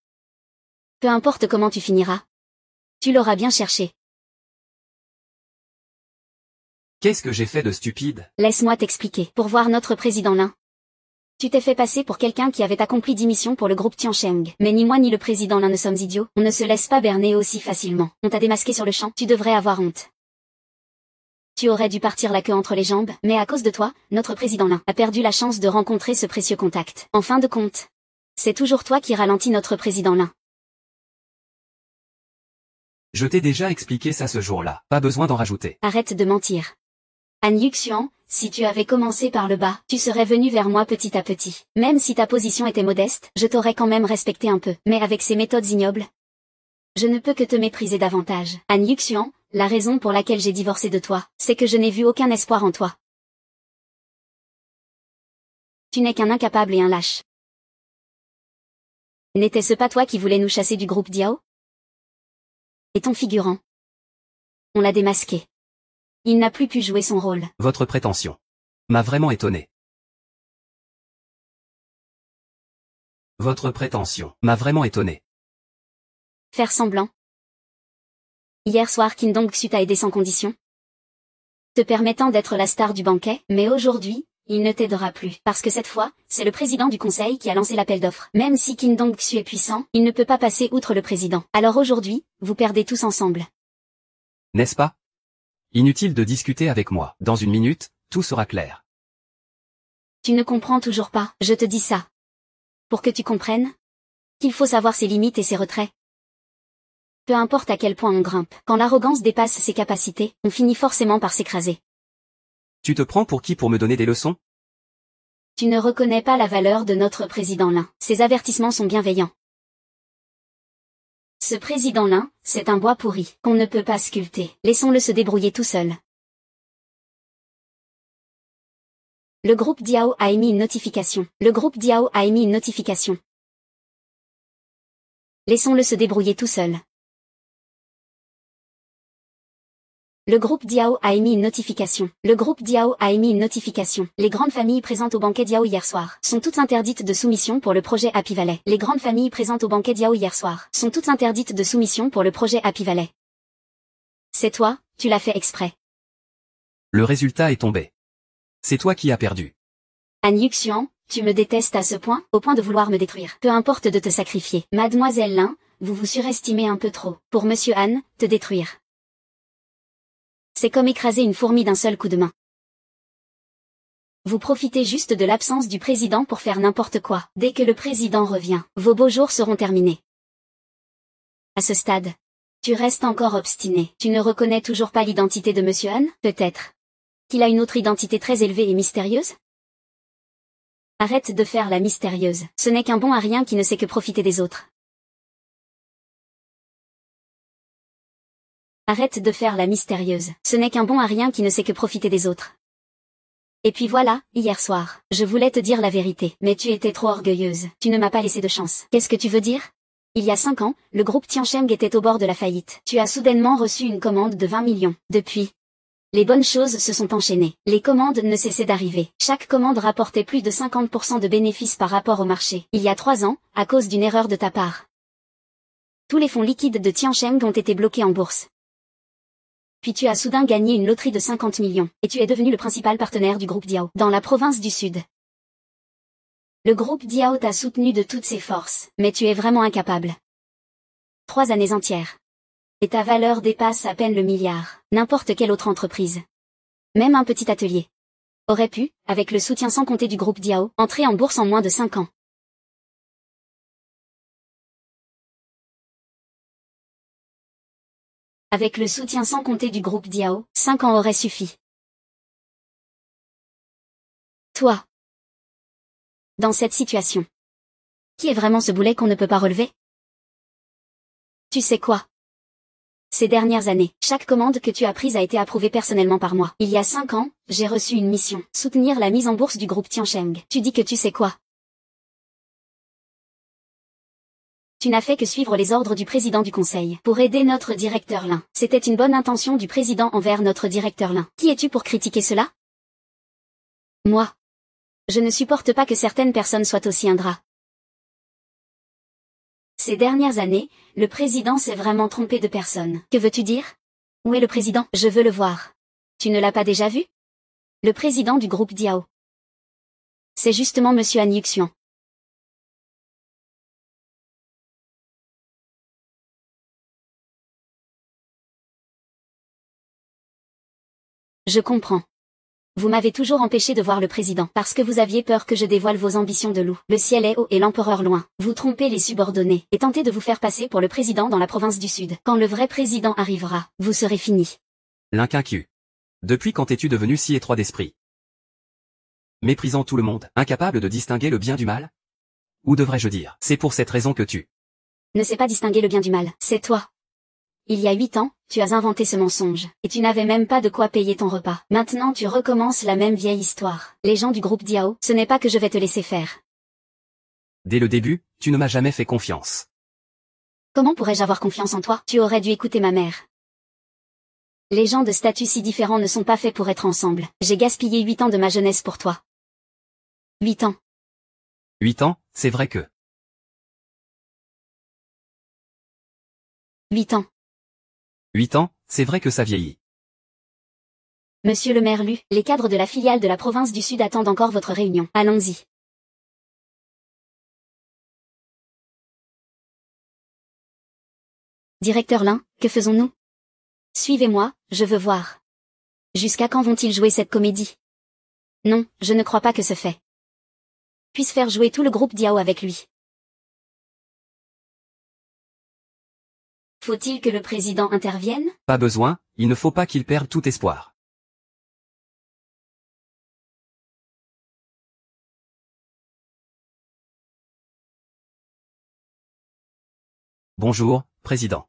peu importe comment tu finiras, tu l'auras bien cherché. Qu'est-ce que j'ai fait de stupide? Laisse-moi t'expliquer. Pour voir notre président Lin, tu t'es fait passer pour quelqu'un qui avait accompli 10 missions pour le groupe Tiancheng. Mais ni moi ni le président Lin ne sommes idiots, on ne se laisse pas berner aussi facilement. On t'a démasqué sur le champ, tu devrais avoir honte. Tu aurais dû partir la queue entre les jambes, mais à cause de toi, notre président Lin a perdu la chance de rencontrer ce précieux contact. En fin de compte, c'est toujours toi qui ralentis notre président Lin. Je t'ai déjà expliqué ça ce jour-là, pas besoin d'en rajouter. Arrête de mentir. Han Yuxian, si tu avais commencé par le bas, tu serais venu vers moi petit à petit. Même si ta position était modeste, je t'aurais quand même respecté un peu. Mais avec ces méthodes ignobles, je ne peux que te mépriser davantage. Han Yuxian, la raison pour laquelle j'ai divorcé de toi, c'est que je n'ai vu aucun espoir en toi. Tu n'es qu'un incapable et un lâche. N'était-ce pas toi qui voulais nous chasser du groupe Diao? Et ton figurant? On l'a démasqué. Il n'a plus pu jouer son rôle. Votre prétention m'a vraiment étonné. Votre prétention m'a vraiment étonné. Faire semblant. Hier soir Qin Dongxu t'a aidé sans condition, te permettant d'être la star du banquet, mais aujourd'hui, il ne t'aidera plus. Parce que cette fois, c'est le président du conseil qui a lancé l'appel d'offres. Même si Qin Dongxu est puissant, il ne peut pas passer outre le président. Alors aujourd'hui, vous perdez tous ensemble. n'est-ce pas? Inutile de discuter avec moi. Dans une minute, tout sera clair. Tu ne comprends toujours pas, je te dis ça. Pour que tu comprennes qu'il faut savoir ses limites et ses retraits. Peu importe à quel point on grimpe, quand l'arrogance dépasse ses capacités, on finit forcément par s'écraser. Tu te prends pour qui pour me donner des leçons? Tu ne reconnais pas la valeur de notre président Lin. Ses avertissements sont bienveillants. Ce président Lin, c'est un bois pourri, qu'on ne peut pas sculpter. Laissons-le se débrouiller tout seul. Le groupe Diao a émis une notification. Le groupe Diao a émis une notification. Laissons-le se débrouiller tout seul. Le groupe Diao a émis une notification. Le groupe Diao a émis une notification. Les grandes familles présentes au banquet Diao hier soir sont toutes interdites de soumission pour le projet Happy Valley. Les grandes familles présentes au banquet Diao hier soir sont toutes interdites de soumission pour le projet Happy Valley. C'est toi, tu l'as fait exprès. Le résultat est tombé. C'est toi qui as perdu. Han Yuxian, tu me détestes à ce point, au point de vouloir me détruire. Peu importe de te sacrifier. Mademoiselle Lin, vous vous surestimez un peu trop. Pour Monsieur Han, te détruire. C'est comme écraser une fourmi d'un seul coup de main. Vous profitez juste de l'absence du président pour faire n'importe quoi. Dès que le président revient, vos beaux jours seront terminés. À ce stade, tu restes encore obstiné. Tu ne reconnais toujours pas l'identité de Monsieur Han, peut-être qu'il a une autre identité très élevée et mystérieuse? Arrête de faire la mystérieuse. Ce n'est qu'un bon à rien qui ne sait que profiter des autres. Arrête de faire la mystérieuse. Ce n'est qu'un bon à rien qui ne sait que profiter des autres. Et puis voilà, hier soir, je voulais te dire la vérité, mais tu étais trop orgueilleuse. Tu ne m'as pas laissé de chance. Qu'est-ce que tu veux dire? Il y a 5 ans, le groupe Tiancheng était au bord de la faillite. Tu as soudainement reçu une commande de 20 millions. Depuis, les bonnes choses se sont enchaînées. Les commandes ne cessaient d'arriver. Chaque commande rapportait plus de 50% de bénéfices par rapport au marché. Il y a 3 ans, à cause d'une erreur de ta part, tous les fonds liquides de Tiancheng ont été bloqués en bourse. Puis tu as soudain gagné une loterie de 50 millions, et tu es devenu le principal partenaire du groupe Diao, dans la province du Sud. Le groupe Diao t'a soutenu de toutes ses forces, mais tu es vraiment incapable. 3 années entières. Et ta valeur dépasse à peine le milliard. N'importe quelle autre entreprise, même un petit atelier, aurait pu, avec le soutien sans compter du groupe Diao, entrer en bourse en moins de 5 ans. Avec le soutien sans compter du groupe Diao, 5 ans auraient suffi. Toi, dans cette situation, qui est vraiment ce boulet qu'on ne peut pas relever? Tu sais quoi? Ces dernières années, chaque commande que tu as prise a été approuvée personnellement par moi. Il y a 5 ans, j'ai reçu une mission, soutenir la mise en bourse du groupe Tiancheng. Tu dis que tu sais quoi? Tu n'as fait que suivre les ordres du président du conseil, pour aider notre directeur Lin. C'était une bonne intention du président envers notre directeur Lin. Qui es-tu pour critiquer cela? Moi. Je ne supporte pas que certaines personnes soient aussi ingrats. Ces dernières années, le président s'est vraiment trompé de personne. Que veux-tu dire? Où est le président? Je veux le voir. Tu ne l'as pas déjà vu? Le président du groupe Diao. C'est justement Monsieur Han Yuxian. Je comprends. Vous m'avez toujours empêché de voir le président, parce que vous aviez peur que je dévoile vos ambitions de loup. Le ciel est haut et l'empereur loin. Vous trompez les subordonnés, et tentez de vous faire passer pour le président dans la province du Sud. Quand le vrai président arrivera, vous serez fini. L'inquincu. Depuis quand es-tu devenu si étroit d'esprit? Méprisant tout le monde, incapable de distinguer le bien du mal? Ou devrais-je dire, c'est pour cette raison que tu ne sais pas distinguer le bien du mal. C'est toi. Il y a 8 ans, tu as inventé ce mensonge, et tu n'avais même pas de quoi payer ton repas. Maintenant tu recommences la même vieille histoire. Les gens du groupe Diao, ce n'est pas que je vais te laisser faire. Dès le début, tu ne m'as jamais fait confiance. Comment pourrais-je avoir confiance en toi? Tu aurais dû écouter ma mère. Les gens de statut si différents ne sont pas faits pour être ensemble. J'ai gaspillé 8 ans de ma jeunesse pour toi. 8 ans. 8 ans, c'est vrai que... 8 ans. 8 ans, c'est vrai que ça vieillit. Monsieur le maire Lu, les cadres de la filiale de la province du Sud attendent encore votre réunion. Allons-y. Directeur Lin, que faisons-nous? Suivez-moi, je veux voir. Jusqu'à quand vont-ils jouer cette comédie? Non, je ne crois pas que ce fait puisse faire jouer tout le groupe Diao avec lui. Faut-il que le président intervienne? Pas besoin, il ne faut pas qu'il perde tout espoir. Bonjour, président.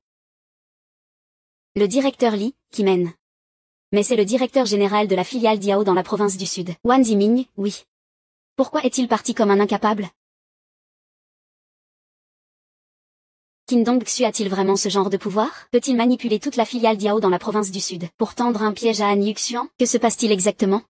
Le directeur Li, qui mène. Mais c'est le directeur général de la filiale Diao dans la province du Sud. Wang Ziming, oui. Pourquoi est-il parti comme un incapable? Qin Dongxu a-t-il vraiment ce genre de pouvoir? Peut-il manipuler toute la filiale Diao dans la province du Sud pour tendre un piège à Han Yuxian? Que se passe-t-il exactement?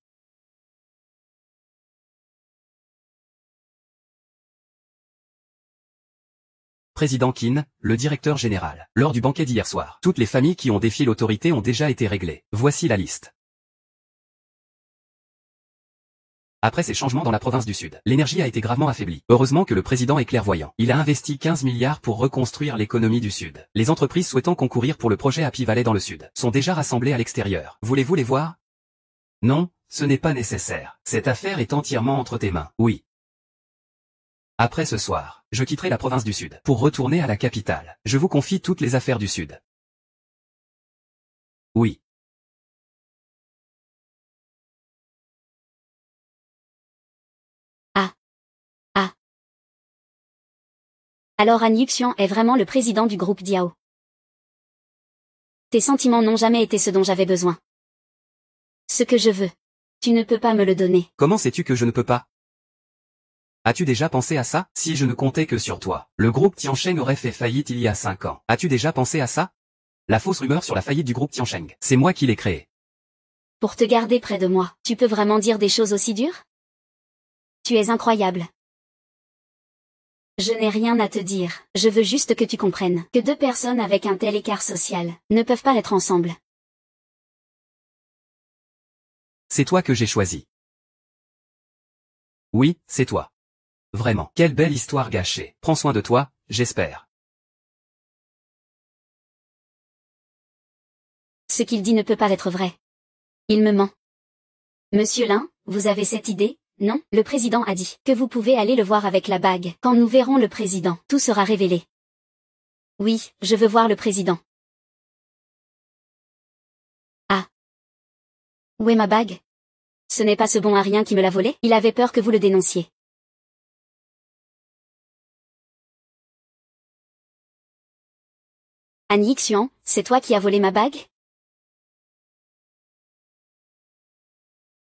Président Qin, le directeur général. Lors du banquet d'hier soir, toutes les familles qui ont défié l'autorité ont déjà été réglées. Voici la liste. Après ces changements dans la province du Sud, l'énergie a été gravement affaiblie. Heureusement que le président est clairvoyant. Il a investi 15 milliards pour reconstruire l'économie du Sud. Les entreprises souhaitant concourir pour le projet Happy Valley dans le Sud sont déjà rassemblées à l'extérieur. Voulez-vous les voir? Non, ce n'est pas nécessaire. Cette affaire est entièrement entre tes mains. Oui. Après ce soir, je quitterai la province du Sud pour retourner à la capitale. Je vous confie toutes les affaires du Sud. Oui. Alors Han Yuxian est vraiment le président du groupe Diao. Tes sentiments n'ont jamais été ce dont j'avais besoin. Ce que je veux. Tu ne peux pas me le donner. Comment sais-tu que je ne peux pas? As-tu déjà pensé à ça? Si je ne comptais que sur toi, le groupe Tiansheng aurait fait faillite il y a 5 ans. As-tu déjà pensé à ça? La fausse rumeur sur la faillite du groupe Tiansheng, c'est moi qui l'ai créée. Pour te garder près de moi, tu peux vraiment dire des choses aussi dures? Tu es incroyable. Je n'ai rien à te dire, je veux juste que tu comprennes que deux personnes avec un tel écart social ne peuvent pas être ensemble. C'est toi que j'ai choisi. Oui, c'est toi. Vraiment, quelle belle histoire gâchée. Prends soin de toi, j'espère. Ce qu'il dit ne peut pas être vrai. Il me ment. Monsieur Lin, vous avez cette idée? Non, le président a dit que vous pouvez aller le voir avec la bague. Quand nous verrons le président, tout sera révélé. Oui, je veux voir le président. Ah. Où est ma bague? Ce n'est pas ce bon à rien qui me l'a volée? Il avait peur que vous le dénonciez. Han Yuxian, c'est toi qui as volé ma bague?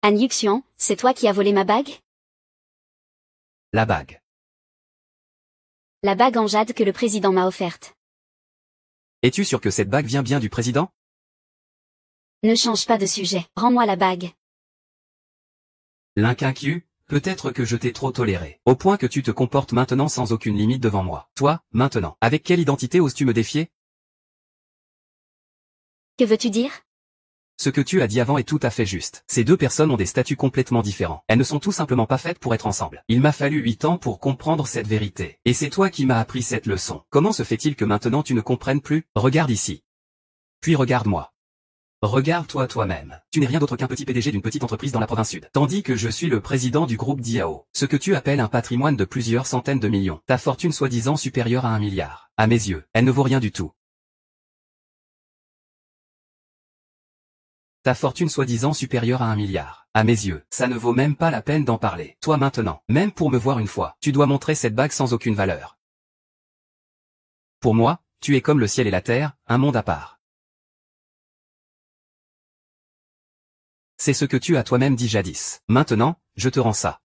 Han Yuxian, c'est toi qui as volé ma bague? La bague. La bague en jade que le président m'a offerte. Es-tu sûr que cette bague vient bien du président? Ne change pas de sujet, rends-moi la bague. L'inquiétude, peut-être que je t'ai trop toléré, au point que tu te comportes maintenant sans aucune limite devant moi. Toi, maintenant, avec quelle identité oses-tu me défier? Que veux-tu dire? Ce que tu as dit avant est tout à fait juste. Ces deux personnes ont des statuts complètement différents. Elles ne sont tout simplement pas faites pour être ensemble. Il m'a fallu 8 ans pour comprendre cette vérité. Et c'est toi qui m'as appris cette leçon. Comment se fait-il que maintenant tu ne comprennes plus? Regarde ici. Puis regarde-moi. Regarde-toi toi-même. Tu n'es rien d'autre qu'un petit PDG d'une petite entreprise dans la province sud. Tandis que je suis le président du groupe Diao. Ce que tu appelles un patrimoine de plusieurs centaines de millions. Ta fortune soi-disant supérieure à 1 milliard. À mes yeux, elle ne vaut rien du tout. Ta fortune soi-disant supérieure à 1 milliard. À mes yeux, ça ne vaut même pas la peine d'en parler. Toi maintenant, même pour me voir une fois, tu dois montrer cette bague sans aucune valeur. Pour moi, tu es comme le ciel et la terre, un monde à part. C'est ce que tu as toi-même dit jadis. Maintenant, je te rends ça.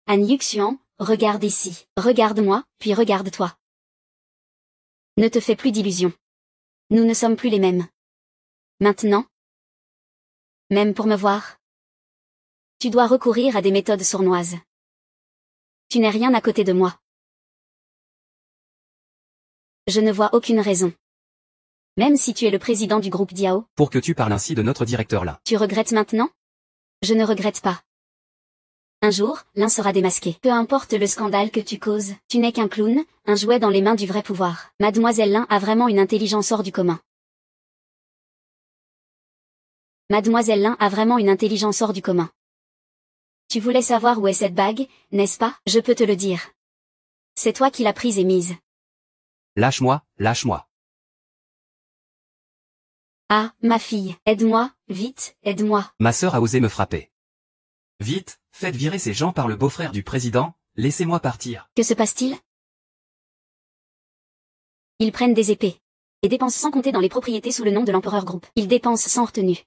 Han Yuxian, regarde ici. Regarde-moi, puis regarde-toi. Ne te fais plus d'illusions. Nous ne sommes plus les mêmes. Maintenant? Même pour me voir? Tu dois recourir à des méthodes sournoises. Tu n'es rien à côté de moi. Je ne vois aucune raison. Même si tu es le président du groupe Diao. Pour que tu parles ainsi de notre directeur là. Tu regrettes maintenant? Je ne regrette pas. Un jour, l'un sera démasqué. Peu importe le scandale que tu causes, tu n'es qu'un clown, un jouet dans les mains du vrai pouvoir. Mademoiselle Lin a vraiment une intelligence hors du commun. Mademoiselle Lin a vraiment une intelligence hors du commun. Tu voulais savoir où est cette bague, n'est-ce pas? Je peux te le dire. C'est toi qui l'as prise et mise. Lâche-moi, lâche-moi. Ah, ma fille, aide-moi, vite, aide-moi. Ma sœur a osé me frapper. Vite, faites virer ces gens par le beau-frère du président, laissez-moi partir. Que se passe-t-il? Ils prennent des épées. Et dépensent sans compter dans les propriétés sous le nom de l'empereur groupe. Ils dépensent sans retenue.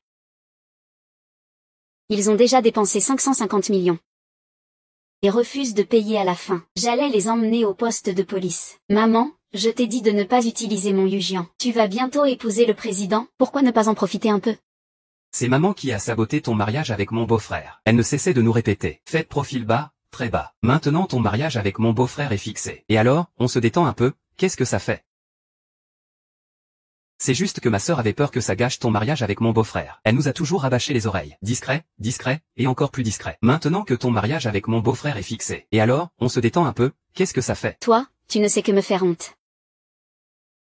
Ils ont déjà dépensé 550 millions. Et refusent de payer à la fin. J'allais les emmener au poste de police. Maman, je t'ai dit de ne pas utiliser mon Yujian. Tu vas bientôt épouser le président, pourquoi ne pas en profiter un peu? C'est maman qui a saboté ton mariage avec mon beau-frère. Elle ne cessait de nous répéter. Faites profil bas, très bas. Maintenant ton mariage avec mon beau-frère est fixé. Et alors, on se détend un peu, qu'est-ce que ça fait? C'est juste que ma sœur avait peur que ça gâche ton mariage avec mon beau-frère. Elle nous a toujours rabâché les oreilles. Discret, discret, et encore plus discret. Maintenant que ton mariage avec mon beau-frère est fixé. Et alors, on se détend un peu, qu'est-ce que ça fait? Toi, tu ne sais que me faire honte.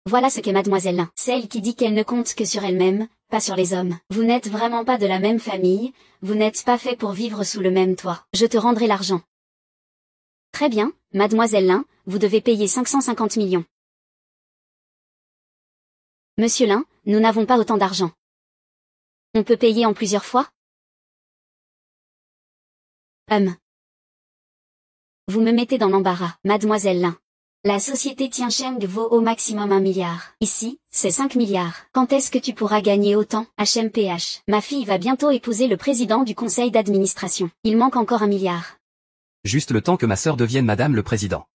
Voilà ce qu'est Mademoiselle Lin. Celle qui dit qu'elle ne compte que sur elle-même, pas sur les hommes. Vous n'êtes vraiment pas de la même famille, vous n'êtes pas fait pour vivre sous le même toit. Je te rendrai l'argent. Très bien, Mademoiselle Lin, vous devez payer 550 millions. Monsieur Lin, nous n'avons pas autant d'argent. On peut payer en plusieurs fois? Vous me mettez dans l'embarras, Mademoiselle Lin. La société Tiancheng vaut au maximum 1 milliard. Ici, c'est 5 milliards. Quand est-ce que tu pourras gagner autant? HMPH. Ma fille va bientôt épouser le président du conseil d'administration. Il manque encore 1 milliard. Juste le temps que ma sœur devienne madame le président.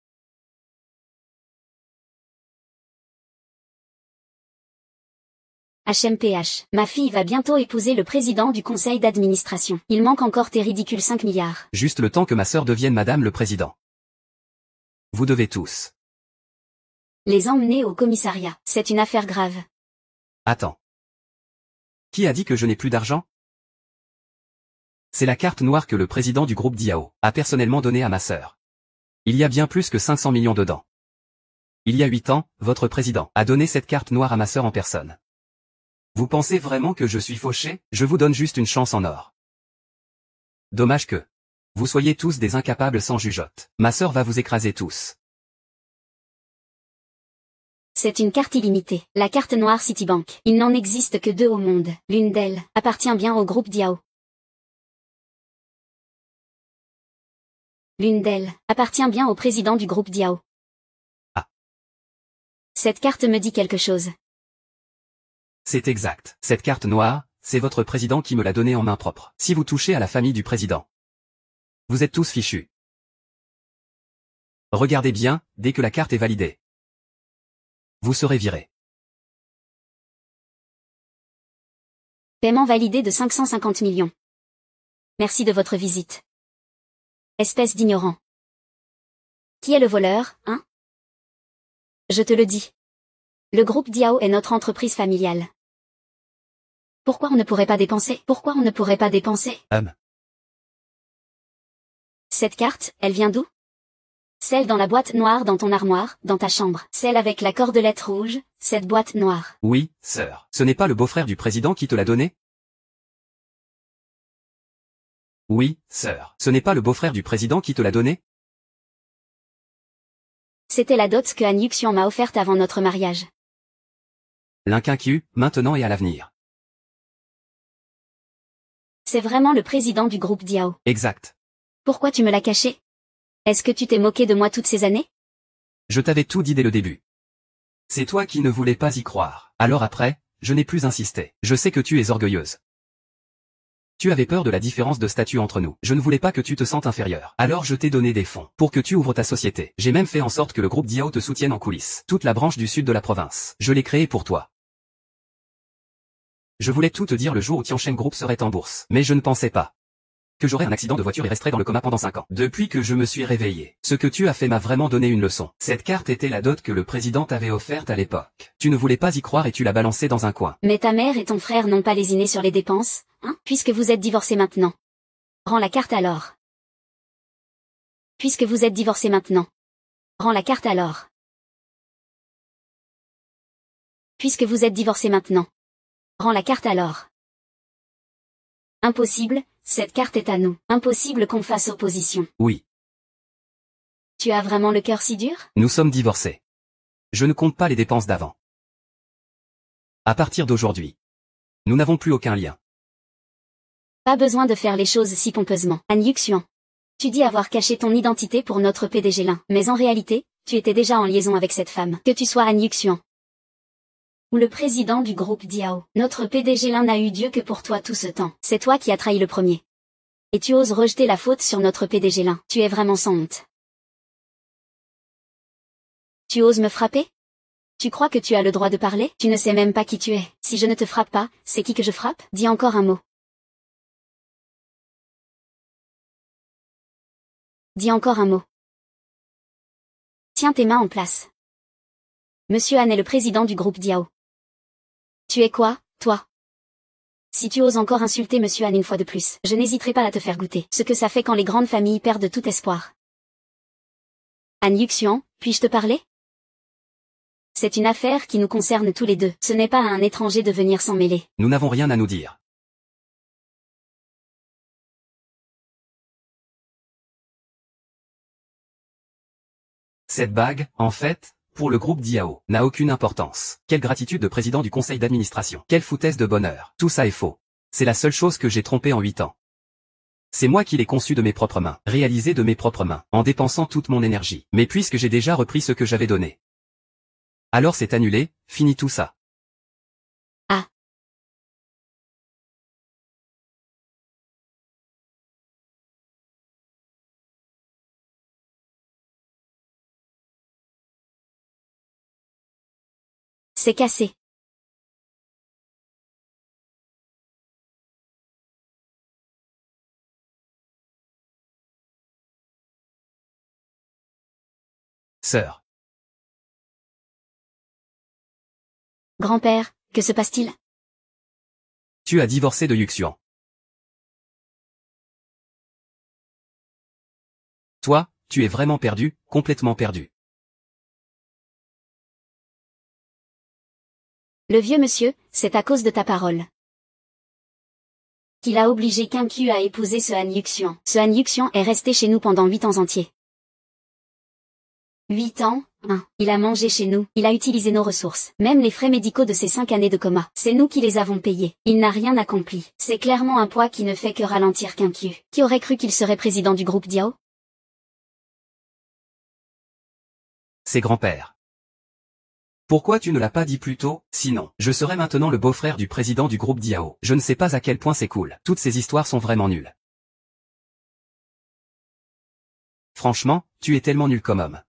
HMPH. Ma fille va bientôt épouser le président du conseil d'administration. Il manque encore tes ridicules 5 milliards. Juste le temps que ma sœur devienne madame le président. Vous devez tous. Les emmener au commissariat. C'est une affaire grave. Attends. Qui a dit que je n'ai plus d'argent? C'est la carte noire que le président du groupe Diao a personnellement donnée à ma sœur. Il y a bien plus que 500 millions dedans. Il y a 8 ans, votre président a donné cette carte noire à ma sœur en personne. Vous pensez vraiment que je suis fauché? Je vous donne juste une chance en or. Dommage que vous soyez tous des incapables sans jugeote. Ma sœur va vous écraser tous. C'est une carte illimitée, la carte noire Citibank. Il n'en existe que 2 au monde. L'une d'elles appartient bien au groupe Diao. L'une d'elles appartient bien au président du groupe Diao. Ah. Cette carte me dit quelque chose. C'est exact. Cette carte noire, c'est votre président qui me l'a donnée en main propre. Si vous touchez à la famille du président, vous êtes tous fichus. Regardez bien, dès que la carte est validée, vous serez viré. Paiement validé de 550 millions. Merci de votre visite. Espèce d'ignorant. Qui est le voleur, hein? Je te le dis. Le groupe Diao est notre entreprise familiale. Pourquoi on ne pourrait pas dépenser? Pourquoi on ne pourrait pas dépenser? Cette carte, elle vient d'où? Celle dans la boîte noire dans ton armoire, dans ta chambre. Celle avec la cordelette rouge, cette boîte noire. Oui, sœur. Ce n'est pas le beau-frère du président qui te l'a donnée? Oui, sœur. Ce n'est pas le beau-frère du président qui te l'a donnée? C'était la dot que Han Yuxian m'a offerte avant notre mariage. L'inquincu, maintenant et à l'avenir. C'est vraiment le président du groupe Diao. Exact. Pourquoi tu me l'as caché? Est-ce que tu t'es moqué de moi toutes ces années? Je t'avais tout dit dès le début. C'est toi qui ne voulais pas y croire. Alors après, je n'ai plus insisté. Je sais que tu es orgueilleuse. Tu avais peur de la différence de statut entre nous. Je ne voulais pas que tu te sentes inférieur. Alors je t'ai donné des fonds pour que tu ouvres ta société. J'ai même fait en sorte que le groupe Diao te soutienne en coulisses. Toute la branche du sud de la province. Je l'ai créée pour toi. Je voulais tout te dire le jour où Tiancheng Group serait en bourse. Mais je ne pensais pas que j'aurais un accident de voiture et resterais dans le coma pendant 5 ans. Depuis que je me suis réveillé, ce que tu as fait m'a vraiment donné une leçon. Cette carte était la dot que le président t'avait offerte à l'époque. Tu ne voulais pas y croire et tu l'as balancée dans un coin. Mais ta mère et ton frère n'ont pas lésiné sur les dépenses, hein? Puisque vous êtes divorcés maintenant. Rends la carte alors. Puisque vous êtes divorcés maintenant. Rends la carte alors. Puisque vous êtes divorcés maintenant. Rends la carte alors. Impossible, cette carte est à nous. Impossible qu'on fasse opposition. Oui, Tu as vraiment le cœur si dur? nous sommes divorcés. Je ne compte pas les dépenses d'avant. À partir d'aujourd'hui, nous n'avons plus aucun lien. Pas besoin de faire les choses si pompeusement. Han Yuxian. Tu dis avoir caché ton identité pour notre PDG Lin, mais en réalité, tu étais déjà en liaison avec cette femme. Que tu sois Han Yuxian ou le président du groupe Diao, notre PDG Lin n'a eu Dieu que pour toi tout ce temps. C'est toi qui as trahi le premier. Et tu oses rejeter la faute sur notre PDG Lin. Tu es vraiment sans honte. Tu oses me frapper? Tu crois que tu as le droit de parler? Tu ne sais même pas qui tu es. Si je ne te frappe pas, c'est qui que je frappe? Dis encore un mot. Dis encore un mot. Tiens tes mains en place. Monsieur Han est le président du groupe Diao. Tu es quoi, toi? Si tu oses encore insulter Monsieur Han une fois de plus, je n'hésiterai pas à te faire goûter ce que ça fait quand les grandes familles perdent tout espoir. Han Yuxian, puis-je te parler? C'est une affaire qui nous concerne tous les deux. Ce n'est pas à un étranger de venir s'en mêler. Nous n'avons rien à nous dire. Cette bague, en fait, pour le groupe Diao, n'a aucune importance. Quelle gratitude de président du conseil d'administration. Quelle foutaise de bonheur. Tout ça est faux. C'est la seule chose que j'ai trompée en 8 ans. C'est moi qui l'ai conçu de mes propres mains, réalisé de mes propres mains, en dépensant toute mon énergie. Mais puisque j'ai déjà repris ce que j'avais donné, alors c'est annulé, fini tout ça. Ah. C'est cassé. Sœur. Grand-père, que se passe-t-il? Tu as divorcé de Yuxian. Toi, tu es vraiment perdu, complètement perdu. Le vieux monsieur, c'est à cause de ta parole qu'il a obligé Qianqiu à épouser ce Han Yuxian. Ce Han Yuxian est resté chez nous pendant 8 ans entiers. 8 ans, hein. Il a mangé chez nous, il a utilisé nos ressources, même les frais médicaux de ses 5 années de coma. C'est nous qui les avons payés. Il n'a rien accompli. C'est clairement un poids qui ne fait que ralentir Qianqiu. Qui aurait cru qu'il serait président du groupe Diao? C'est grand-père. Pourquoi tu ne l'as pas dit plus tôt? Sinon, je serais maintenant le beau-frère du président du groupe Diao. Je ne sais pas à quel point c'est cool. Toutes ces histoires sont vraiment nulles. Franchement, tu es tellement nul comme homme.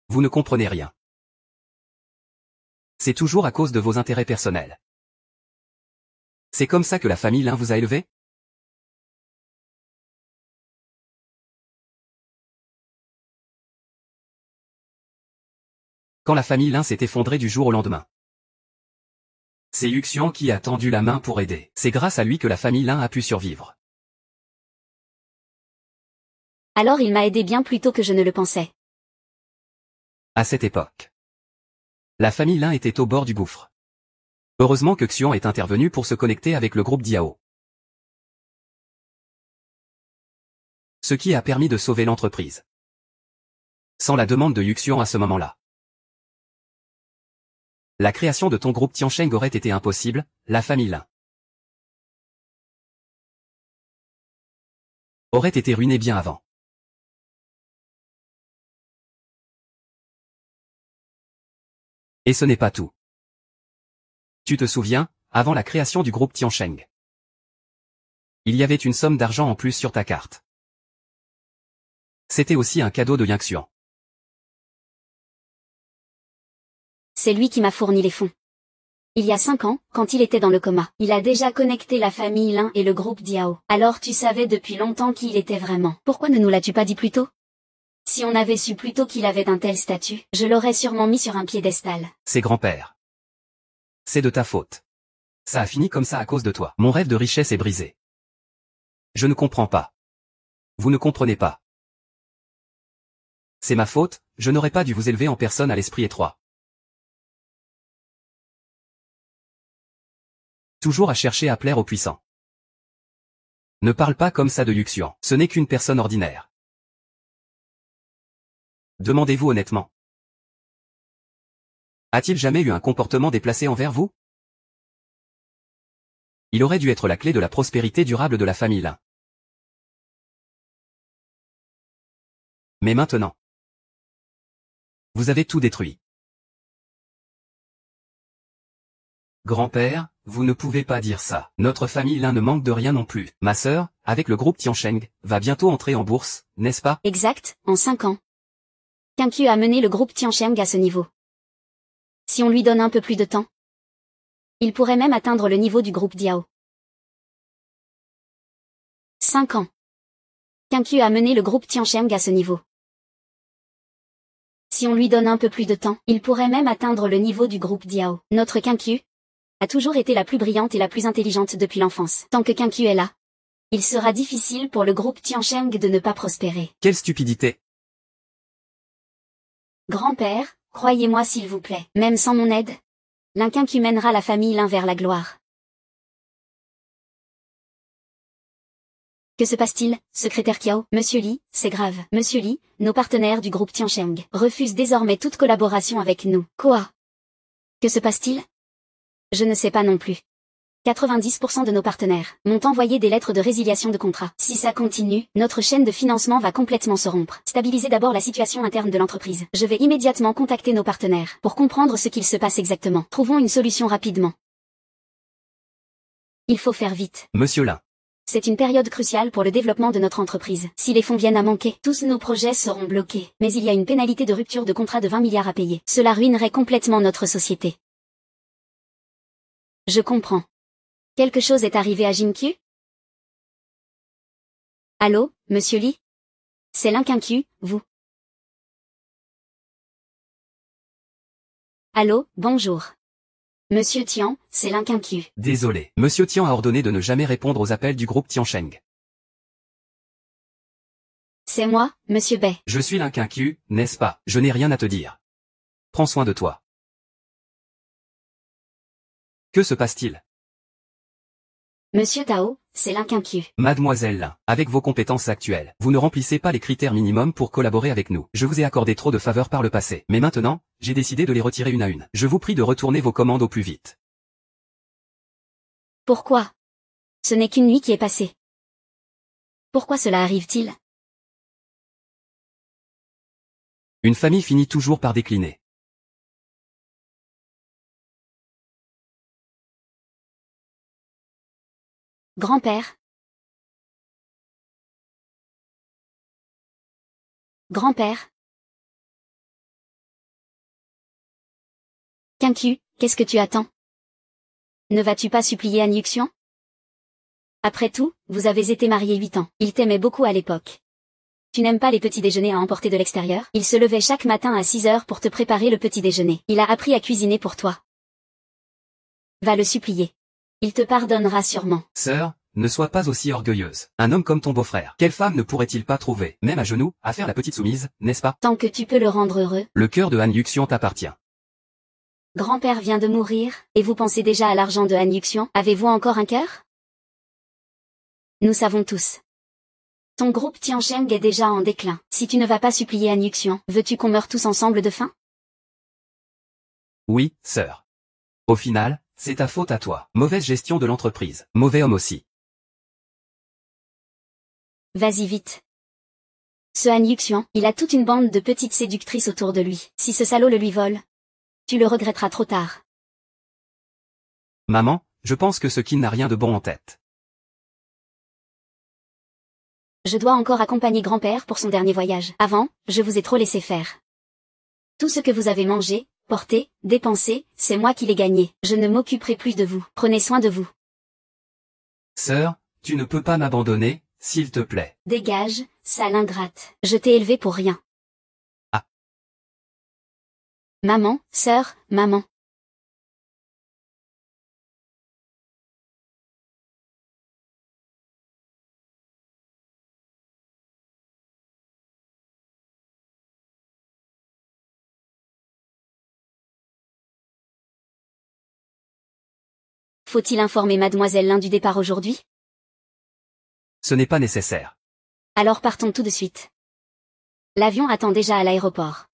Vous ne comprenez rien. C'est toujours à cause de vos intérêts personnels. C'est comme ça que la famille Lin vous a élevé? Quand la famille Lin s'est effondrée du jour au lendemain. C'est Yuxian qui a tendu la main pour aider. C'est grâce à lui que la famille Lin a pu survivre. Alors il m'a aidé bien plus tôt que je ne le pensais. À cette époque, la famille Lin était au bord du gouffre. Heureusement que Xian est intervenu pour se connecter avec le groupe Diao. Ce qui a permis de sauver l'entreprise. Sans la demande de Yuxian à ce moment-là, la création de ton groupe Tiansheng aurait été impossible, la famille Lin aurait été ruinée bien avant. Et ce n'est pas tout. Tu te souviens, avant la création du groupe Tiansheng, il y avait une somme d'argent en plus sur ta carte. C'était aussi un cadeau de Yang Xuan. C'est lui qui m'a fourni les fonds. Il y a 5 ans, quand il était dans le coma, il a déjà connecté la famille Lin et le groupe Diao. Alors tu savais depuis longtemps qui il était vraiment. Pourquoi ne nous l'as-tu pas dit plus tôt? Si on avait su plus tôt qu'il avait un tel statut, je l'aurais sûrement mis sur un piédestal. C'est grand-père. C'est de ta faute. Ça a fini comme ça à cause de toi. Mon rêve de richesse est brisé. Je ne comprends pas. Vous ne comprenez pas. C'est ma faute, je n'aurais pas dû vous élever en personne à l'esprit étroit. Toujours à chercher à plaire aux puissants. Ne parle pas comme ça de Yuxian, ce n'est qu'une personne ordinaire. Demandez-vous honnêtement. A-t-il jamais eu un comportement déplacé envers vous? Il aurait dû être la clé de la prospérité durable de la famille Lin. Mais maintenant, vous avez tout détruit. Grand-père, vous ne pouvez pas dire ça. Notre famille Lin ne manque de rien non plus. Ma sœur, avec le groupe Tiansheng, va bientôt entrer en bourse, n'est-ce pas? Exact, en 5 ans. Qianqiu a mené le groupe Tiansheng à ce niveau. Si on lui donne un peu plus de temps, il pourrait même atteindre le niveau du groupe Diao. 5 ans. Qianqiu a mené le groupe Tiansheng à ce niveau. Si on lui donne un peu plus de temps, il pourrait même atteindre le niveau du groupe Diao. Notre Qianqiu a toujours été la plus brillante et la plus intelligente depuis l'enfance. Tant que Qianqiu est là, il sera difficile pour le groupe Tiansheng de ne pas prospérer. Quelle stupidité! Grand-père, croyez-moi s'il vous plaît, même sans mon aide, l'un Qianqiu mènera la famille Lin vers la gloire. Que se passe-t-il, secrétaire Kiao? Monsieur Li, c'est grave. Monsieur Li, nos partenaires du groupe Tiansheng refusent désormais toute collaboration avec nous. Quoi? Que se passe-t-il? Je ne sais pas non plus. 90% de nos partenaires m'ont envoyé des lettres de résiliation de contrat. Si ça continue, notre chaîne de financement va complètement se rompre. Stabilisez d'abord la situation interne de l'entreprise. Je vais immédiatement contacter nos partenaires pour comprendre ce qu'il se passe exactement. Trouvons une solution rapidement. Il faut faire vite. Monsieur Lin. C'est une période cruciale pour le développement de notre entreprise. Si les fonds viennent à manquer, tous nos projets seront bloqués. Mais il y a une pénalité de rupture de contrat de 20 milliards à payer. Cela ruinerait complètement notre société. Je comprends. Quelque chose est arrivé à Jinqiu? Allô, monsieur Li? C'est Lin Qianqiu, vous? Allô, bonjour. Monsieur Tian, c'est Lin Qianqiu. Désolé. Monsieur Tian a ordonné de ne jamais répondre aux appels du groupe Tiansheng. C'est moi, monsieur Bai. Je suis Lin Qianqiu, n'est-ce pas? Je n'ai rien à te dire. Prends soin de toi. Que se passe-t-il? Monsieur Tao, c'est Lin Qianqiu. Mademoiselle Lin, avec vos compétences actuelles, vous ne remplissez pas les critères minimums pour collaborer avec nous. Je vous ai accordé trop de faveurs par le passé, mais maintenant, j'ai décidé de les retirer une à une. Je vous prie de retourner vos commandes au plus vite. Pourquoi? Ce n'est qu'une nuit qui est passée. Pourquoi cela arrive-t-il? Une famille finit toujours par décliner. Grand-père. Grand-père. Qianqiu, qu'est-ce que tu attends? Ne vas-tu pas supplier An Yuxian? Après tout, vous avez été mariés 8 ans. Il t'aimait beaucoup à l'époque. Tu n'aimes pas les petits déjeuners à emporter de l'extérieur? Il se levait chaque matin à 6 heures pour te préparer le petit déjeuner. Il a appris à cuisiner pour toi. Va le supplier. Il te pardonnera sûrement. Sœur, ne sois pas aussi orgueilleuse. Un homme comme ton beau-frère, quelle femme ne pourrait-il pas trouver, même à genoux, à faire la petite soumise, n'est-ce pas? Tant que tu peux le rendre heureux. Le cœur de Han Yuxian t'appartient. Grand-père vient de mourir, et vous pensez déjà à l'argent de Han Yuxian? Avez-vous encore un cœur? Nous savons tous. Ton groupe Tiansheng est déjà en déclin. Si tu ne vas pas supplier Han Yuxian, veux-tu qu'on meure tous ensemble de faim? Oui, sœur. Au final, c'est ta faute à toi. Mauvaise gestion de l'entreprise. Mauvais homme aussi. Vas-y vite. Ce Han Yuxian, il a toute une bande de petites séductrices autour de lui. Si ce salaud le lui vole, tu le regretteras trop tard. Maman, je pense que ce qui n'a rien de bon en tête. Je dois encore accompagner grand-père pour son dernier voyage. Avant, je vous ai trop laissé faire. Tout ce que vous avez mangé, porté, dépensé, c'est moi qui l'ai gagné. Je ne m'occuperai plus de vous. Prenez soin de vous. Sœur, tu ne peux pas m'abandonner, s'il te plaît. Dégage, sale ingrate. Je t'ai élevé pour rien. Ah. Maman, sœur, maman. Faut-il informer Mademoiselle Lin du départ aujourd'hui? Ce n'est pas nécessaire. Alors partons tout de suite. L'avion attend déjà à l'aéroport.